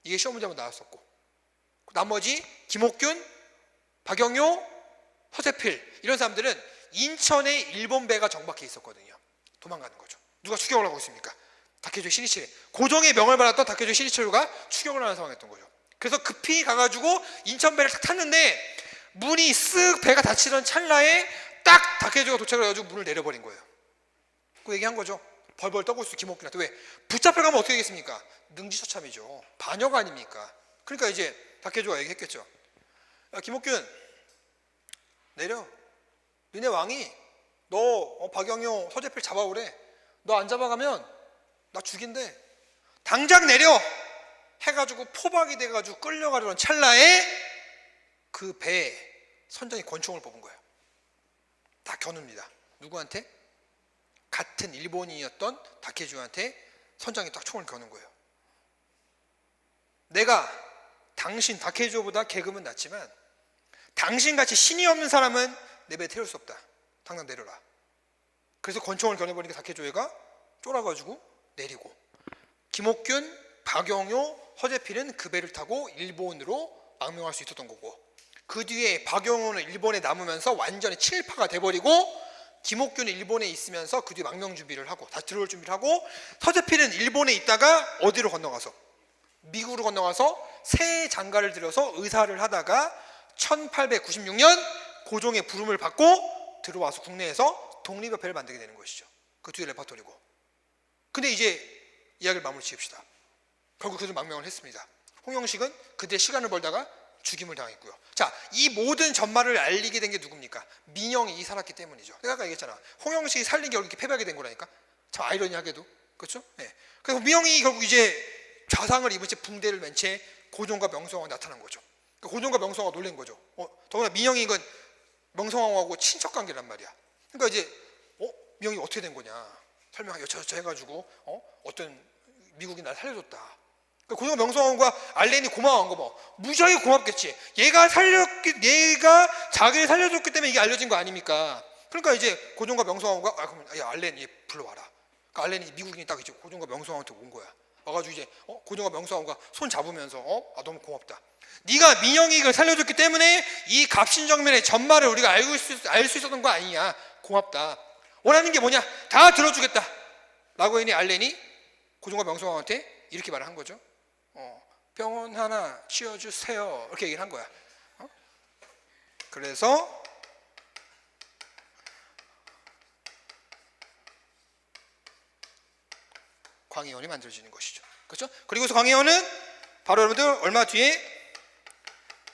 이게 시험 문제 한번 나왔었고, 나머지 김옥균, 박영효, 허대필 이런 사람들은 인천에 일본 배가 정박해 있었거든요. 도망가는 거죠. 누가 추격을 하고 있습니까? 다케조의 신이치루. 고종의 명을 받았던 다케조의 신이치루가 추격을 하는 상황이었던 거죠. 그래서 급히 가가지고 인천 배를 탁 탔는데 문이 쓱 배가 닫히던 찰나에 딱 다케조가 도착을 해가지고 문을 내려버린 거예요. 그 얘기한 거죠. 벌벌 떠고 있어 김옥균한테. 왜? 붙잡혀가면 어떻게 하겠습니까? 능지처참이죠. 반역 아닙니까? 그러니까 이제 다케조가 얘기했겠죠. 야, 김옥균 내려. 니네 왕이 너 박영효, 서재필 잡아오래. 너 안 잡아가면 나 죽인대. 당장 내려 해가지고 포박이 돼가지고 끌려가려는 찰나에 그 배에 선장이 권총을 뽑은 거예요. 다 겨눕니다. 누구한테? 같은 일본인이었던 다케조한테 선장이 딱 총을 겨눈 거예요. 내가 당신 다케조보다 계급은 낮지만 당신같이 신이 없는 사람은 내 배에 태울 수 없다. 당장 내려라. 그래서 권총을 겨눠버리니까 다케조가 쫄아가지고 내리고 김옥균, 박영효, 허재필은 그 배를 타고 일본으로 망명할 수 있었던 거고, 그 뒤에 박영효는 일본에 남으면서 완전히 친일파가 돼버리고 김옥균은 일본에 있으면서 그 뒤에 망명 준비를 하고 다시 들어올 준비를 하고, 서재필은 일본에 있다가 어디로 건너가서 미국으로 건너가서 새 장가를 들여서 의사를 하다가 1896년 고종의 부름을 받고 들어와서 국내에서 독립협회를 만들게 되는 것이죠. 그 뒤에 레파토리고. 근데 이제 이야기를 마무리 지읍시다. 결국 그들 망명을 했습니다. 홍영식은 그때 시간을 벌다가 죽임을 당했고요. 자, 이 모든 전말을 알리게 된 게 누굽니까? 민영이 살았기 때문이죠. 내가 아까 얘기했잖아. 홍영식이 살린 게 이렇게 패배하게 된 거라니까. 참 아이러니하게도. 그렇죠? 네. 그래서 민영이 결국 이제 좌상을 입은 채 붕대를 맨 채 고종과 명성황이 나타난 거죠. 그러니까 고종과 명성황이 놀란 거죠. 더구나 민영이 이건 명성황하고 친척 관계란 말이야. 그러니까 이제 민영이 어떻게 된 거냐 설명 여차저차 해가지고 어떤 미국이 날 살려줬다. 그러니까 고종과 명성황과 알렌이 고마워한 거 뭐 무지하게 고맙겠지. 얘가 자기를 살려줬기 때문에 이게 알려진 거 아닙니까? 그러니까 이제 고종과 명성황과 그러면 야 알렌 얘 불러와라. 그러니까 알렌이 미국인이 딱 이제 고종과 명성황한테 온 거야. 와가지고 이제 고종과 명성황과 손 잡으면서 너무 고맙다. 네가 민영이 이걸 살려줬기 때문에 이 갑신정변의 전말을 우리가 알 수 있었던 거 아니냐. 고맙다. 원하는 게 뭐냐? 다 들어주겠다. 라고 했니 알렌이 고종과 명성황한테 이렇게 말을 한 거죠. 병원 하나 지어주세요. 이렇게 얘기를 한 거야. 그래서 광해원이 만들어지는 것이죠. 그렇죠? 그리고서 광해원은 바로 여러분들 얼마 뒤에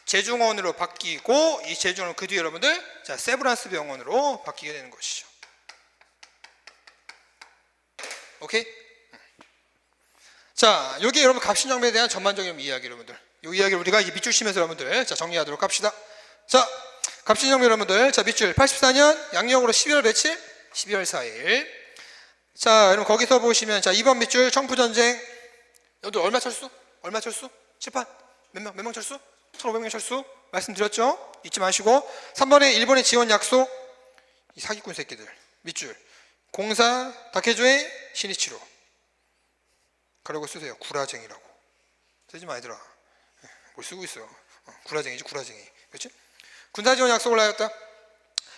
제중원으로 바뀌고 이 제중원은 그 뒤에 여러분들 세브란스 병원으로 바뀌게 되는 것이죠. 오케이? 자, 여기 여러분 갑신정변에 대한 전반적인 이야기 여러분들. 이 이야기를 우리가 이제 밑줄 치면서 여러분들 정리하도록 합시다. 자, 갑신정변 여러분들. 자, 밑줄 84년 양력으로 12월 며칠? 12월 4일. 자, 여러분 거기서 보시면 자, 2번 밑줄 청푸전쟁. 여러분들 얼마 철수? 얼마 철수? 칠판? 몇 명 철수? 1,500명 철수? 말씀드렸죠? 잊지 마시고 3번에 일본의 지원 약속. 이 사기꾼 새끼들. 밑줄 공사 다케조의 시니치로. 가려고 쓰세요. 구라쟁이라고. 쓰지 마 얘들아. 뭘 쓰고 있어. 구라쟁이지 구라쟁이. 그렇지? 군사지원 약속을 하였다.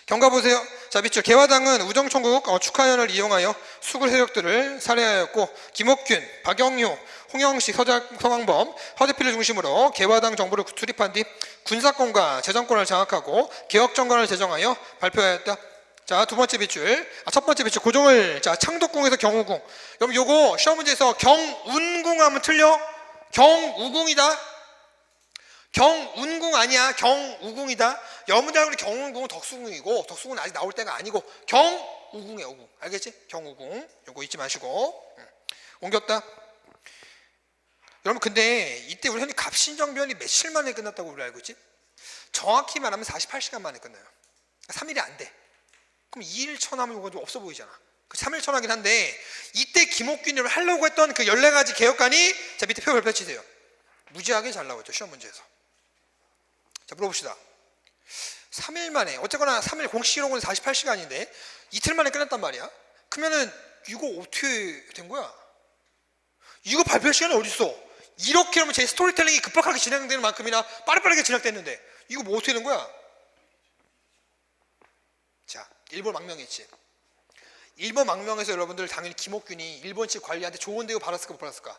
경과 보세요. 자, 밑줄 개화당은 우정총국 축하연을 이용하여 수굴 세력들을 살해하였고 김옥균, 박영효, 홍영식, 서광범, 허대필을 중심으로 개화당 정부를 수립한 뒤 군사권과 재정권을 장악하고 개혁정권을 제정하여 발표하였다. 자, 두 번째 밑줄. 첫 번째 밑줄 고종을 창덕궁에서 경우궁. 여러분 요거 시험 문제에서 경운궁 하면 틀려? 경우궁이다. 경운궁 아니야. 경우궁이다. 여문대학으로 경운궁은 덕수궁이고 덕수궁은 아직 나올 때가 아니고 경우궁이야. 우궁. 알겠지? 경우궁. 요거 잊지 마시고. 옮겼다. 여러분 근데 이때 우리 현재 갑신정변이 며칠 만에 끝났다고 우리 알고 있지? 정확히 말하면 48시간 만에 끝나요. 3일이 안 돼. 그럼 2일 천하면 이거 좀 없어 보이잖아. 3일 천하긴 한데 이때 김옥균이 하려고 했던 그 14가지 개혁안이 자 밑에 표 펼치세요. 무지하게 잘 나오죠. 시험 문제에서. 자 물어봅시다. 3일 만에 어쨌거나 3일 공식기록은 48시간인데 이틀 만에 끝났단 말이야. 그러면은 이거 어떻게 된 거야? 이거 발표 시간이 어디 있어? 이렇게 하면 제 스토리텔링이 급박하게 진행되는 만큼이나 빠르게 진행됐는데 이거 뭐 어떻게 된 거야? 자, 일본 망명했지. 일본 망명에서 여러분들 당연히 김옥균이 일본 측 관리한테 좋은 대우 받았을까 못 받았을까?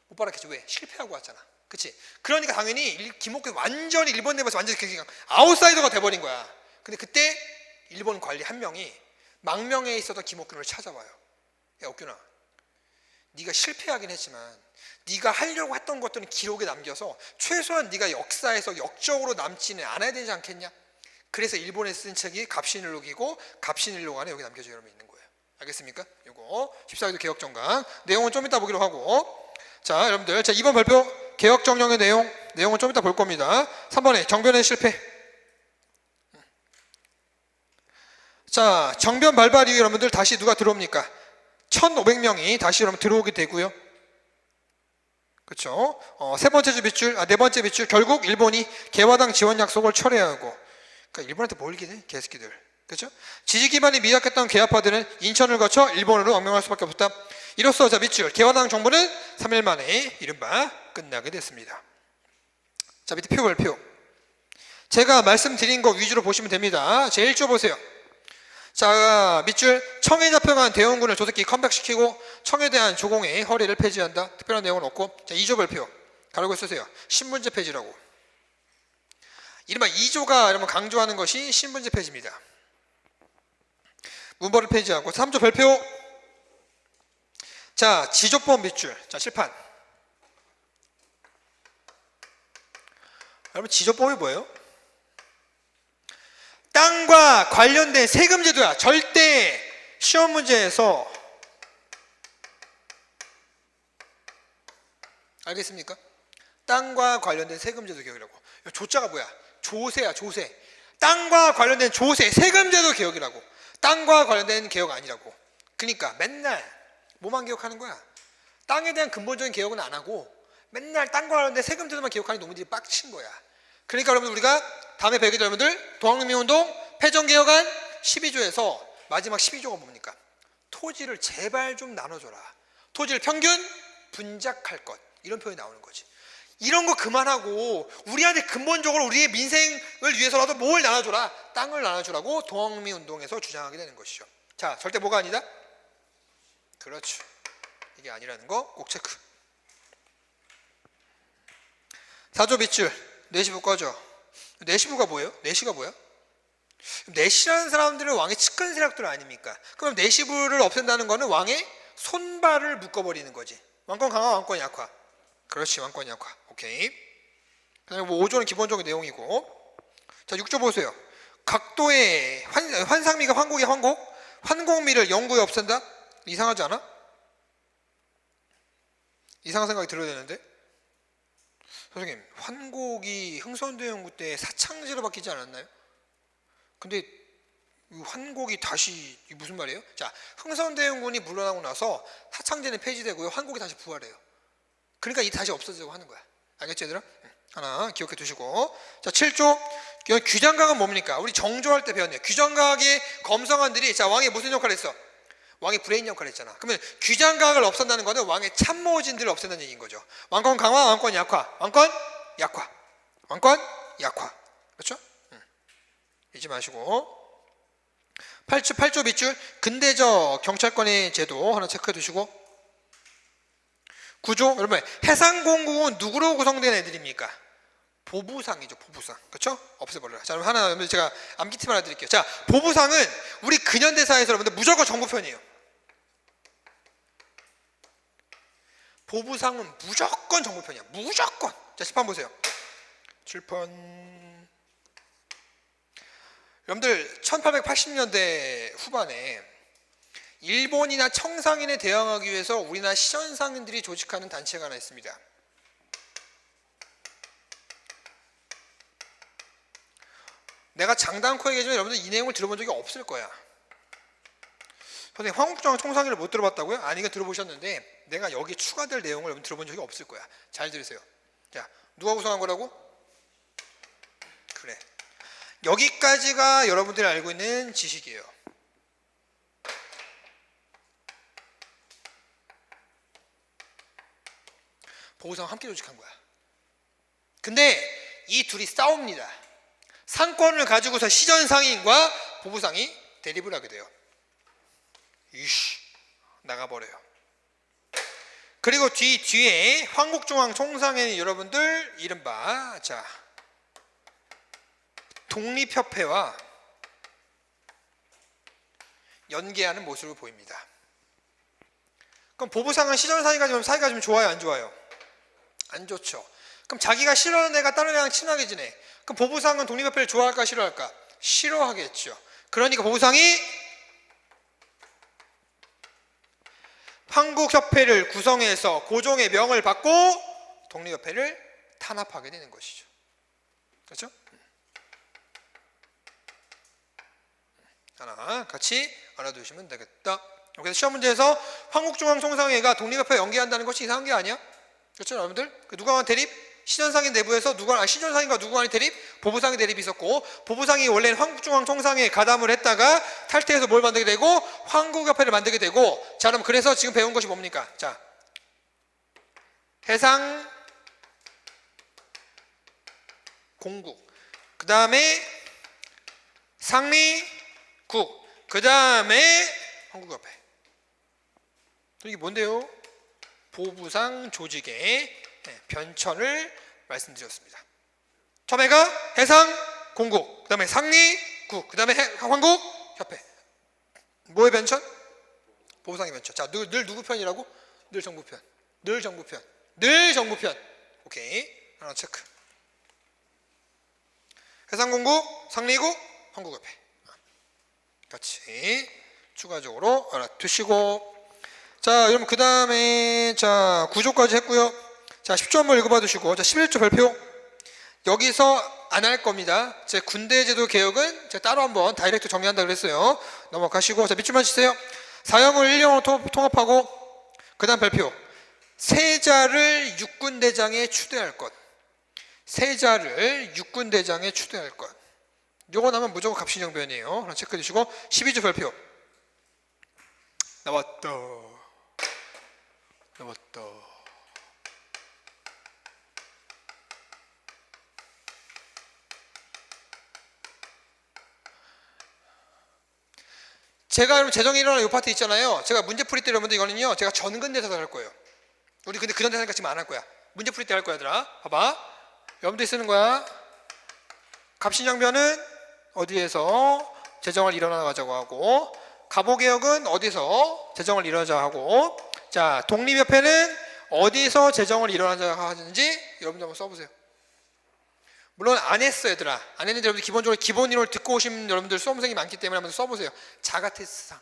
못 받았겠지. 왜? 실패하고 왔잖아. 그치? 그러니까 당연히 김옥균 완전히 일본 내부에서 완전히 그냥 아웃사이더가 돼버린 거야. 근데 그때 일본 관리 한 명이 망명에 있었던 김옥균을 찾아와요. 야 옥균아, 네가 실패하긴 했지만 네가 하려고 했던 것들은 기록에 남겨서 최소한 네가 역사에서 역적으로 남지는 않아야 되지 않겠냐? 그래서 일본에 쓴 책이 갑신일록이고 갑신일록 안에 여기 남겨져 있는 거예요. 알겠습니까? 요거 14기도 개혁정강 내용은 좀 이따 보기로 하고 자 여러분들 자 2번 발표 개혁정령의 내용은 좀 이따 볼 겁니다. 3번에 정변의 실패. 자 정변 발발 이후 여러분들 다시 누가 들어옵니까? 1,500명이 다시 여러분 들어오게 되고요. 그렇죠? 세 번째 밑줄, 네 번째 밑줄 결국 일본이 개화당 지원 약속을 철회하고 그러니까 일본한테 뭘 기대? 개새끼들. 그렇죠? 지지 기반이 미약했던 개화파들은 인천을 거쳐 일본으로 망명할 수밖에 없었다. 이로써 자 밑줄 개화당 정부는 3일 만에 이른바 끝나게 됐습니다. 자 밑에 표 발표. 제가 말씀드린 거 위주로 보시면 됩니다. 제 1조 보세요. 자 밑줄 청에 잡혀간 대원군을 조속히 컴백시키고 청에 대한 조공의 허리를 폐지한다. 특별한 내용은 없고 자 2조 발표 가르고 쓰세요. 신분제 폐지라고. 이른바 2조가 여러분 강조하는 것이 신분제 폐지입니다. 문벌을 폐지하고 3조 발표. 자 지조법 밑줄 자 칠판. 여러분 지조법이 뭐예요? 땅과 관련된 세금 제도야. 절대 시험 문제에서 알겠습니까? 땅과 관련된 세금 제도 개혁이라고. 조자가 뭐야? 조세야, 조세. 땅과 관련된 조세, 세금 제도 개혁이라고. 땅과 관련된 개혁 아니라고. 그러니까 맨날 뭐만 개혁하는 거야? 땅에 대한 근본적인 개혁은 안 하고 맨날 땅과 관련된 세금 제도만 개혁하는 놈들이 빡친 거야. 그러니까 여러분 우리가 다음에 배우게 될 여러분들 동학농민운동 패전개혁안 12조에서 마지막 12조가 뭡니까? 토지를 제발 좀 나눠줘라. 토지를 평균 분작할 것. 이런 표현이 나오는 거지. 이런 거 그만하고 우리한테 근본적으로 우리의 민생을 위해서라도 뭘 나눠줘라. 땅을 나눠주라고 동학농민운동에서 주장하게 되는 것이죠. 자, 절대 뭐가 아니다? 그렇죠. 이게 아니라는 거 꼭 체크. 4조 밑줄 내시부 꺼져. 내시부가 뭐예요? 내시가 뭐야? 내시라는 사람들은 왕의 측근 세력들 아닙니까? 그럼 내시부를 없앤다는 거는 왕의 손발을 묶어버리는 거지. 왕권 강화, 왕권 약화. 그렇지, 왕권 약화. 오케이. 그다음에 뭐 5조는 기본적인 내용이고. 자, 6조 보세요. 각도의 환상미가 환곡의 환곡, 환곡미를 영구에 없앤다? 이상하지 않아? 이상한 생각이 들어야 되는데. 선생님, 환곡이 흥선대원군 때 사창제로 바뀌지 않았나요? 근데 환곡이 다시 무슨 말이에요? 자, 흥선대원군이 물러나고 나서 사창제는 폐지되고요, 환곡이 다시 부활해요. 그러니까 이 다시 없어지려고 하는 거야. 알겠지 얘들아? 하나 기억해 두시고. 자, 7조 규장각은 뭡니까? 우리 정조할 때 배웠네요. 규장각의 검성관들이 자, 왕이 무슨 역할을 했어? 왕이 브레인 역할을 했잖아. 그러면 규장각을 없앤다는 거는 왕의 참모진들을 없앤다는 얘기인 거죠. 왕권 강화, 왕권 약화. 왕권 약화. 왕권 약화. 그렇죠? 잊지 마시고. 8조 밑줄 근대적 경찰권의 제도 하나 체크해 두시고. 9조 여러분 해상공국은 누구로 구성된 애들입니까? 보부상이죠. 보부상. 그렇죠? 없애버려라. 자, 그럼 하나 제가 암기팁 하나 드릴게요. 자, 보부상은 우리 근현대사에서 여러분들 무조건 정부편이에요. 보부상은 무조건 정부편이야. 무조건. 자, 10판 보세요. 7판. 여러분들 1880년대 후반에 일본이나 청상인에 대항하기 위해서 우리나라 시전상인들이 조직하는 단체가 하나 있습니다. 내가 장담코 얘기하지만 여러분들 이 내용을 들어본 적이 없을 거야. 선생님, 황국장 총상인을 못 들어봤다고요? 아니, 이거 들어보셨는데 내가 여기 추가될 내용을 여러분 들어본 적이 없을 거야. 잘 들으세요. 자, 누가 구성한 거라고? 그래. 여기까지가 여러분들이 알고 있는 지식이에요. 보부상 함께 조직한 거야. 근데 이 둘이 싸웁니다. 상권을 가지고서 시전상인과 보부상이 대립을 하게 돼요. 이씨, 나가버려요. 그리고 뒤에 황국중앙 총상회는 여러분들 이른바 자 독립협회와 연계하는 모습을 보입니다. 그럼 보부상은 시전상인과 사이가 좀 좋아요, 안 좋아요? 안 좋죠. 그럼 자기가 싫어하는 애가 다른 애랑 친하게 지내. 그럼 보부상은 독립협회를 좋아할까 싫어할까? 싫어하겠죠. 그러니까 보부상이 한국협회를 구성해서 고종의 명을 받고 독립협회를 탄압하게 되는 것이죠. 그렇죠? 하나 같이 알아두시면 되겠다. 그래서 시험 문제에서 한국중앙총상회가 독립협회 연계한다는 것이 이상한 게 아니야. 그렇죠, 여러분들? 누가 간 대립? 시전상인 내부에서 시전상인과 누가 간의 대립? 보부상의 대립이 있었고, 보부상이 원래는 한국중앙총상회에 가담을 했다가 탈퇴해서 뭘 만들게 되고 한국협회를 만들게 되고. 자, 그럼 그래서 지금 배운 것이 뭡니까? 자, 해상 공국, 그 다음에 상리국, 그 다음에 한국협회. 이게 뭔데요? 보부상 조직의 변천을 말씀드렸습니다. 처음에가 해상공국, 그 다음에 상리국, 그 다음에 한국협회. 뭐의 변천? 보부상의 변천. 자, 늘 누구 편이라고? 늘 정부 편. 늘 정부 편. 늘 정부 편. 오케이. 하나 체크. 해상공국, 상리국, 한국협회 같이 추가적으로 알아두시고, 자 여러분 그 다음에 자 구조까지 했고요. 자 10조 한번 읽어봐 두시고, 자 11조 발표 여기서 안 할 겁니다. 제 군대제도 개혁은 제가 따로 한번 다이렉트 정리한다 그랬어요. 넘어가시고, 자 밑줄만 치세요. 사형을 1년으로 통합하고, 그 다음 발표 세자를 육군대장에 추대할 것. 세자를 육군대장에 추대할 것. 요거 나면 무조건 갑신정변이에요. 하나 체크해 주시고, 12조 발표 나왔다. 제가 여러분 재정이 일어나는 이 파트 있잖아요. 제가 문제풀이 때 여러분들 이거는요 제가 전근대에서 할 거예요. 우리 근데 그런 데서 지금 안 할 거야. 문제풀이 때 할 거야 얘들아. 봐봐, 여러분들이 쓰는 거야. 갑신정변은 어디에서 재정을 일어나가자고 하고, 갑오개혁은 어디서 재정을 일어나자 하고, 자 독립협회는 어디서 재정을 일어나자 하는지 여러분들 한번 써보세요. 물론 안 했어 얘들아. 안 했는데 여러분들 기본적으로 기본 이론을 듣고 오신 여러분들 수험생이 많기 때문에 한번 써보세요. 자가 테스트상.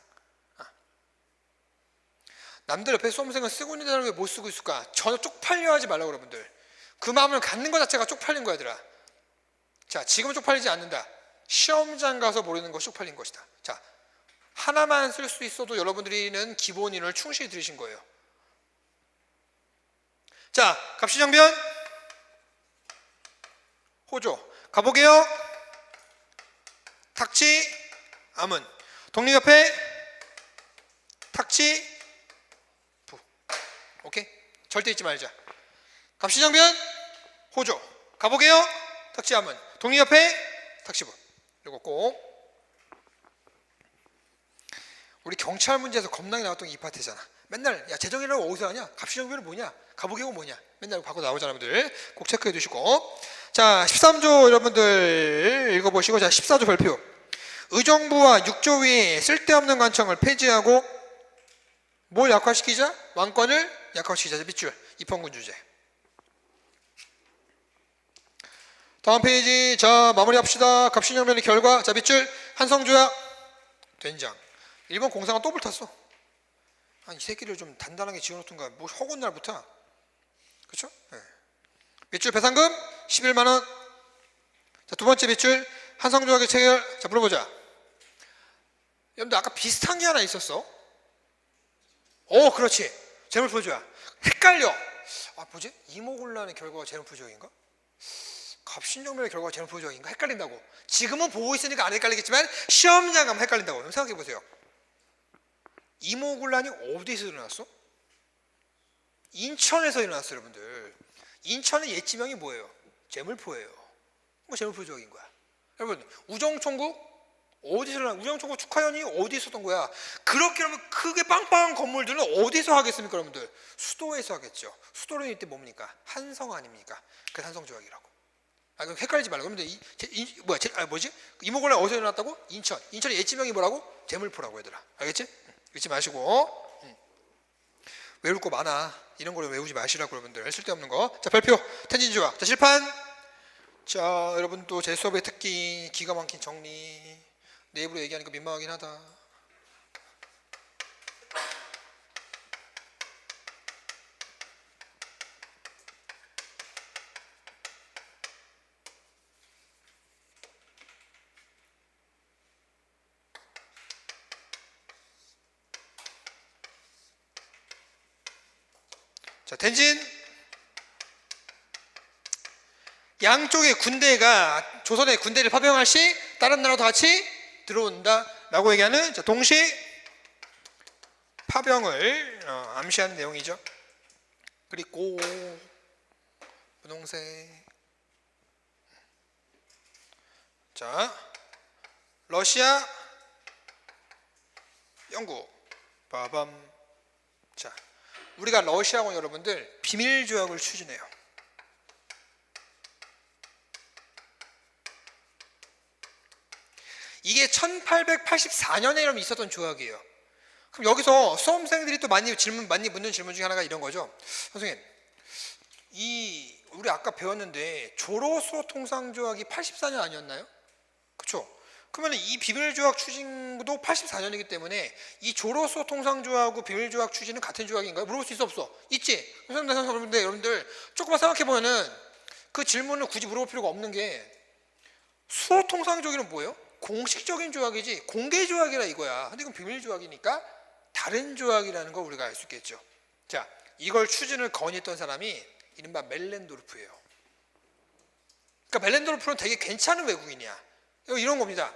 남들 옆에 수험생은 쓰고 있는데 왜 못 쓰고 있을까? 전혀 쪽팔려 하지 말라고 여러분들. 그 마음을 갖는 것 자체가 쪽팔린 거야 얘들아. 자 지금은 쪽팔리지 않는다. 시험장 가서 모르는 것이 쪽팔린 것이다. 자 하나만 쓸 수 있어도 여러분들이는 기본 이론을 충실히 들으신 거예요. 자 갑신정변 호조, 갑오개혁, 탁치, 암은, 독립협회, 탁치, 부. 오케이? 절대 잊지 말자. 갑신정변, 호조, 갑오개혁, 탁치, 암은, 독립협회, 탁치부. 이거 꼭. 우리 경찰 문제에서 겁나게 나왔던 이 파트잖아. 맨날 야 재정이라고 어디서 하냐? 갑신정변은 뭐냐? 갑오개혁은 뭐냐? 맨날 바꿔 나오잖아 여러분들. 꼭 체크해 두시고, 자 13조 여러분들 읽어보시고, 자 14조 발표 의정부와 육조위의 쓸데없는 관청을 폐지하고 뭘 약화시키자? 왕권을 약화시키자. 밑줄 입헌군 주제. 다음 페이지. 자 마무리합시다. 갑신정변의 결과. 자 밑줄 한성조약 된장. 일본 공상은 또 불탔어. 아니 이 새끼를 좀 단단하게 지어놓던가. 뭐 허군 날부터. 그렇죠? 네. 밑줄 배상금 11만원. 자 두번째 밑줄 한성조약의 체결. 자 물어보자. 여러분들 아까 비슷한 게 하나 있었어. 그렇지. 재물포조약. 헷갈려. 뭐지? 이모군란의 결과가 재물포조약인가? 갑신정변의 결과가 재물포조약인가? 헷갈린다고. 지금은 보고 있으니까 안 헷갈리겠지만 시험장 가면 헷갈린다고. 생각해보세요. 이모군란이 어디서 일어났어? 인천에서 일어났어요 여러분들. 인천의 옛 지명이 뭐예요? 재물포예요. 뭐 재물포조약인 거야. 여러분 우정총국 어디서 일어나? 우정총국 축하연이 어디 있었던 거야? 그렇게 하면 크게 빵빵한 건물들은 어디서 하겠습니까 여러분들? 수도에서 하겠죠. 수도는 이때 뭡니까? 한성 아닙니까? 그 한성조약이라고. 그럼 헷갈리지 말고. 여러분들 뭐지? 이모군란 어디서 일어났다고? 인천. 인천의 옛 지명이 뭐라고? 재물포라고 얘들아. 알겠지? 잊지 마시고. 외울 거 많아. 이런 거를 외우지 마시라고 여러분들. 쓸데없는 거. 자 발표 텐진조약. 자 실판. 자 여러분 또 제 수업의 특기 기가 막힌 정리. 내 입으로 얘기하니까 민망하긴 하다. 자 텐진. 양쪽의 군대가 조선의 군대를 파병할 시 다른 나라도 같이 들어온다 라고 얘기하는, 자 동시 파병을 암시하는 내용이죠. 그리고 분홍색. 자 러시아, 영국. 빠밤. 자 우리가 러시아하고 여러분들 비밀조약을 추진해요. 이게 1884년에 있었던 조약이에요. 그럼 여기서 수험생들이 또 많이 묻는 질문 중에 하나가 이런 거죠. 선생님, 이 우리 아까 배웠는데 조로서 통상조약이 84년 아니었나요? 그렇죠? 그러면 이 비밀조약 추진도 84년이기 때문에 이 조로서 통상조약하고 비밀조약 추진은 같은 조약인가요? 물어볼 수 있어 없어? 있지? 그런데 여러분들 조금만 생각해보면은 그 질문을 굳이 물어볼 필요가 없는 게 수호 통상조약은 뭐예요? 공식적인 조약이지 공개 조약이라 이거야. 근데 이건 비밀 조약이니까 다른 조약이라는 걸 우리가 알 수 있겠죠. 자, 이걸 추진을 건의했던 사람이 이른바 멜렌도르프예요. 그러니까 멜렌도르프는 되게 괜찮은 외국인이야. 이런 겁니다.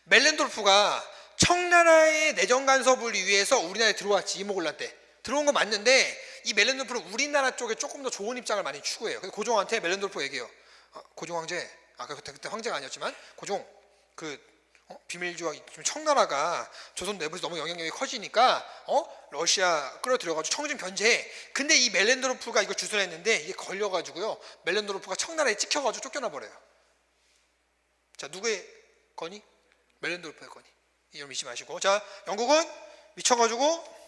멜렌도르프가 청나라의 내정 간섭을 위해서 우리나라에 들어왔지. 이모곤란 때 들어온 거 맞는데 이 멜렌도르프는 우리나라 쪽에 조금 더 좋은 입장을 많이 추구해요. 그래서 고종한테 멜렌도르프가 얘기해요. 고종 황제, 아까 그때 황제가 아니었지만 고종 비밀 조약 지금 청나라가 조선 내부에서 너무 영향력이 커지니까 러시아 끌어들여가지고 청진 견제해. 근데 이 멜렌도르프가 이거 주선했는데 이게 걸려가지고요. 멜렌도르프가 청나라에 찍혀가지고 쫓겨나 버려요. 자, 누구의 건의? 멜렌도르프의 건의. 이점 잊지 마시고. 자, 영국은 미쳐가지고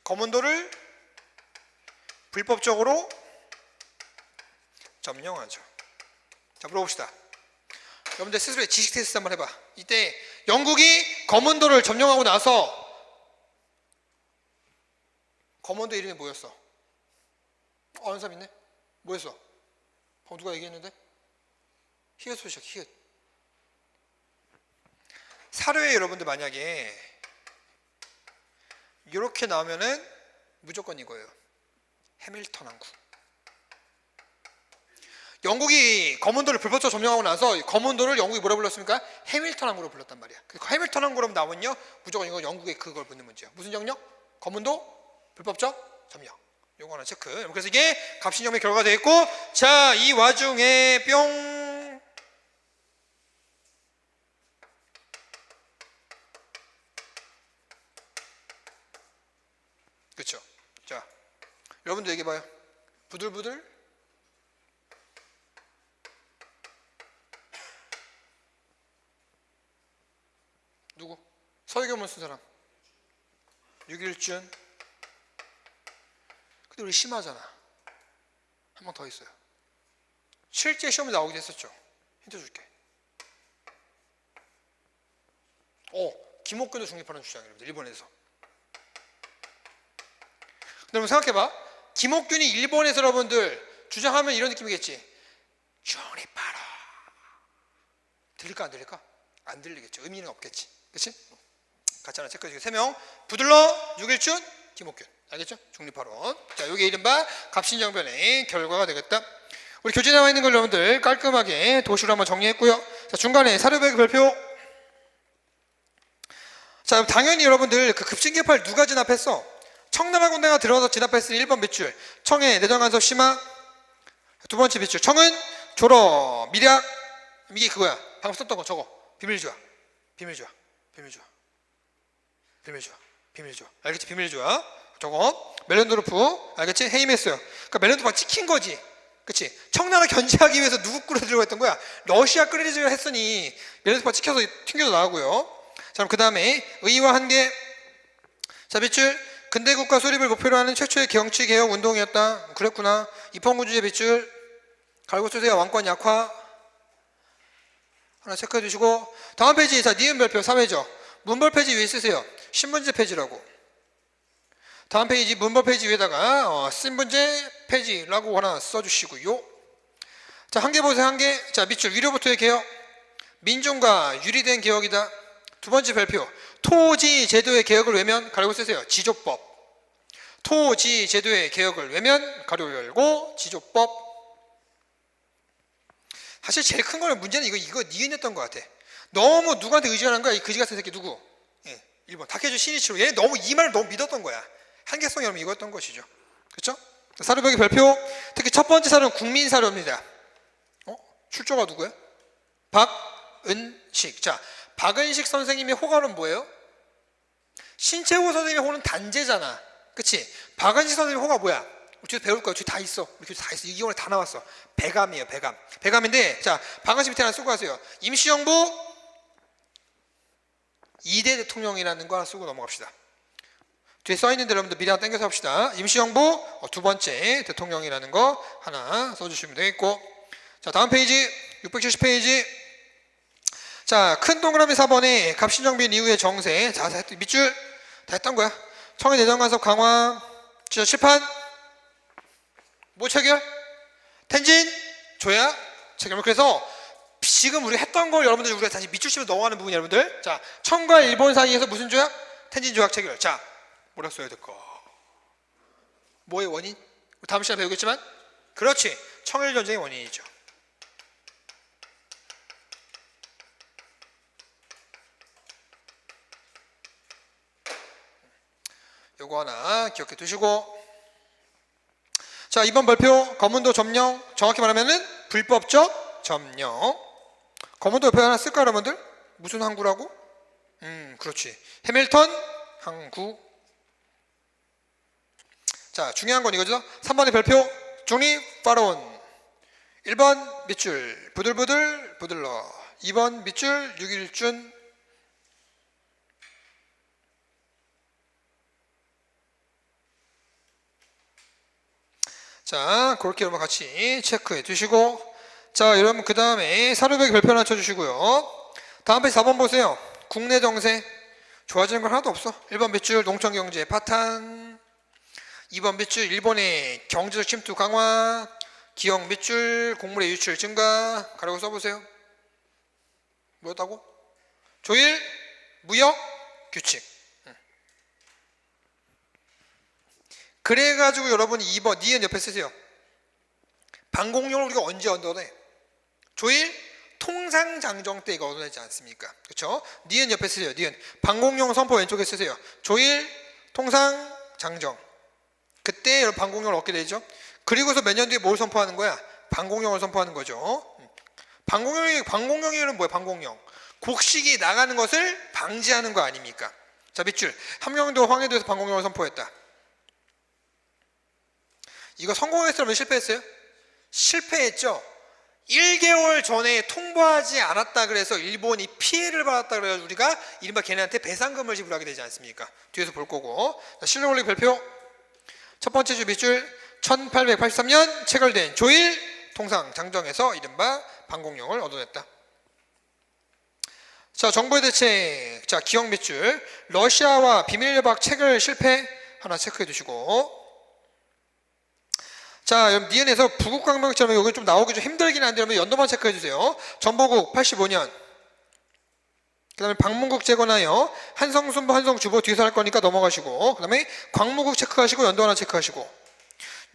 거문도를 불법적으로 점령하죠. 자, 물어봅시다. 여러분들 스스로의 지식 테스트 한번 해봐. 이때 영국이 거문도를 점령하고 나서 거문도 이름이 뭐였어? 아는 사람 있네? 뭐였어? 누가 얘기했는데? 히읗으로 시작. 히읗. 사료에 여러분들 만약에 이렇게 나오면은 무조건 이거예요. 해밀턴 항구. 영국이 거문도를 불법적으로 점령하고 나서 거문도를 영국이 뭐라 불렀습니까? 해밀턴 항구로 불렀단 말이야. 해밀턴 항구로 나오면요 무조건 이거 영국의 그걸 묻는 문제야. 무슨 영역? 거문도 불법적 점령. 요거 하나 체크. 그래서 이게 갑신정의 결과가 되겠고, 자, 이 와중에 뿅 그쵸? 자, 여러분도 얘기해봐요. 부들부들 누구? 서유경문 쓴 사람. 6일준. 근데 우리 심하잖아. 한 번 더 있어요. 실제 시험에 나오기도 했었죠. 힌트 줄게. 김옥균도 중립하는 주장이랍니다. 일본에서. 근데 여러분 생각해봐. 김옥균이 일본에서 여러분들 주장하면 이런 느낌이겠지. 중립하라. 들릴까 안 들릴까? 안 들리겠죠. 의미는 없겠지. 그치? 같이 하나 체크해주세요. 3명. 부들러, 6일준, 김옥균. 알겠죠? 중립파론. 자, 요게 이른바 갑신정변의 결과가 되겠다. 우리 교재에 나와 있는 걸 여러분들 깔끔하게 도시로 한번 정리했고요. 자, 중간에 사료배기 별표. 자, 당연히 여러분들 그 급진개파를 누가 진압했어? 청나라 군대가 들어와서 진압했으니 1번 밑줄. 청해, 내정간섭, 심화. 두 번째 밑줄. 청은, 조러, 미략. 이게 그거야. 방금 썼던 거 저거. 비밀조약. 비밀조약. 비밀조약. 비밀조약. 비밀조약. 알겠지? 비밀조약. 저거. 멜렌도르프. 알겠지? 해임했어요. 그러니까 멜렌도르프가 찍힌 거지. 그치? 청나라 견제하기 위해서 누구 끌어들이려고 했던 거야? 러시아 끌어들이려고 했으니 멜렌도르프가 찍혀서 튕겨서 나가고요. 자, 그럼 그 다음에 의와 한계. 자, 밑줄. 근대국가 수립을 목표로 하는 최초의 정치개혁 운동이었다. 그랬구나. 입헌군주제 밑줄. 갈고수세와 왕권 약화. 하나 체크해 주시고, 다음 페이지. 자, 니은 별표 3회죠. 문벌 페이지 위에 쓰세요. 신분제 페이지라고. 다음 페이지 문벌 페이지 위에다가 신분제 페이지라고 하나 써주시고요. 자, 한개 보세요. 한개. 자, 밑줄 위로부터의 개혁. 민중과 유리된 개혁이다. 두 번째 별표. 토지 제도의 개혁을 외면 가로 쓰세요. 지조법. 토지 제도의 개혁을 외면 가로 열고 지조법. 사실 제일 큰 거는 문제는 이거 니은이었던 것 같아. 너무 누구한테 의지하는 거야? 이 그지 같은 새끼 누구? 예, 1번 다케주 신이치로. 얘 너무 이 말을 너무 믿었던 거야. 한계성이 여러분 이거였던 것이죠. 그렇죠? 사료벽의 별표. 특히 첫 번째 사료는 국민사료입니다. 출조가 누구야? 박은식. 자, 박은식 선생님의 호가는 뭐예요? 신채호 선생님의 호는 단제잖아. 그치? 박은식 선생님의 호가 뭐야? 우리 뒤에 배울 거야. 뒤에 다 있어. 우리 뒤에 다 있어. 이 기원에 다 나왔어. 배감이에요. 배감. 배감인데, 자, 박은식 밑에 하나 쓰고 가세요. 임시정부 2대 대통령이라는 거 하나 쓰고 넘어갑시다. 뒤에 써있는데 여러분들 미리 하나 당겨서 합시다. 임시정부 두 번째 대통령이라는 거 하나 써주시면 되겠고, 자 다음 페이지 670페이지. 자 큰 동그라미 4번에 갑신정빈 이후의 정세. 자 밑줄 다 했던 거야. 청해내정간섭 강화, 칠판 뭐 체결? 텐진 조약 체결. 그래서 지금 우리 했던 걸 여러분들 우리가 다시 밑줄 치면서 넘어가는 부분이 여러분들, 자 청과 일본 사이에서 무슨 조약? 텐진 조약 체결. 자 뭐라 써야 될까? 뭐의 원인? 다음 시간에 배우겠지만, 그렇지, 청일전쟁의 원인이죠. 요거 하나 기억해 두시고, 자 이번 발표 검문도 점령, 정확히 말하면은 불법적 점령. 검문도 옆에 하나 쓸까 여러분들? 무슨 항구라고? 그렇지, 해밀턴 항구. 자 중요한 건 이거죠. 3번의 별표 중립 파라온. 1번 밑줄 부들부들 부들러, 2번 밑줄 6일준. 자 그렇게 여러분 같이 체크해 두시고, 자 여러분 그 다음에 사료벽 별표 하나 쳐주시고요. 다음 페이지 4번 보세요. 국내 정세 좋아지는 건 하나도 없어. 1번 밑줄 농촌경제 파탄, 2번 밑줄 일본의 경제적 침투 강화, 기억 밑줄 곡물의 유출 증가. 가라고 써보세요. 뭐였다고? 조일 무역 규칙. 그래가지고 여러분이 2번 니은 옆에 쓰세요. 방공용을 우리가 언제 얻어내? 조일 통상장정 때 이거 얻어내지 않습니까? 그렇죠? 니은 옆에 쓰세요. 니은 방공용 선포 왼쪽에 쓰세요. 조일 통상장정, 그때 여러분 방공용을 얻게 되죠. 그리고서 몇 년 뒤에 뭘 선포하는 거야? 방공용을 선포하는 거죠. 방공용이는 뭐야? 방공용 곡식이 나가는 것을 방지하는 거 아닙니까? 자 밑줄 함경도 황해도에서 방공용을 선포했다. 이거 성공했으면 실패했어요? 실패했죠. 1개월 전에 통보하지 않았다 그래서 일본이 피해를 받았다 그래서 우리가 이른바 걔네한테 배상금을 지불하게 되지 않습니까? 뒤에서 볼 거고. 자, 실력 올리기 별표 첫 번째 주 밑줄 1883년 체결된 조일 통상 장정에서 이른바 방공용을 얻어냈다. 자 정부의 대책. 자 기억 밑줄 러시아와 비밀협약 체결 실패 하나 체크해 두시고, 자 여러분 니은에서 부국강병처럼 여기 좀 나오기 좀 힘들긴 한데 여러분 연도만 체크해 주세요. 전보국 85년, 그 다음에 방문국 재건하여 한성순보 한성주보 뒤에서 할 거니까 넘어가시고, 그 다음에 광무국 체크하시고 연도 하나 체크하시고,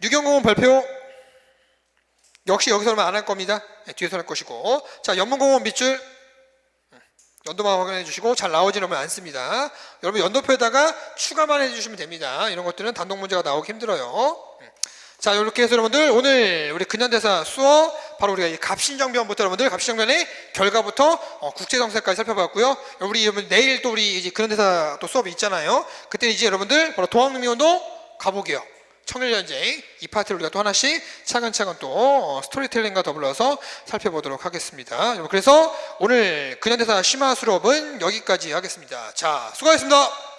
유경공원 발표 역시 여기서 안 할 겁니다. 네, 뒤에서 할 것이고, 자 연문공원 밑줄 연도만 확인해 주시고, 잘 나오지는 않습니다. 여러분 연도표에다가 추가만 해주시면 됩니다. 이런 것들은 단독 문제가 나오기 힘들어요. 자 이렇게 해서 여러분들 오늘 우리 근현대사 수업 바로 우리가 이 갑신정변부터 여러분들 갑신정변의 결과부터 국제정세까지 살펴봤고요. 우리 여러분 내일 또 우리 이제 근현대사 또 수업이 있잖아요. 그때 이제 여러분들 바로 동학농민운동 가보기요, 청일전쟁 이 파트를 우리가 또 하나씩 차근차근 또 스토리텔링과 더불어서 살펴보도록 하겠습니다. 그래서 오늘 근현대사 심화 수업은 여기까지 하겠습니다. 자 수고하셨습니다.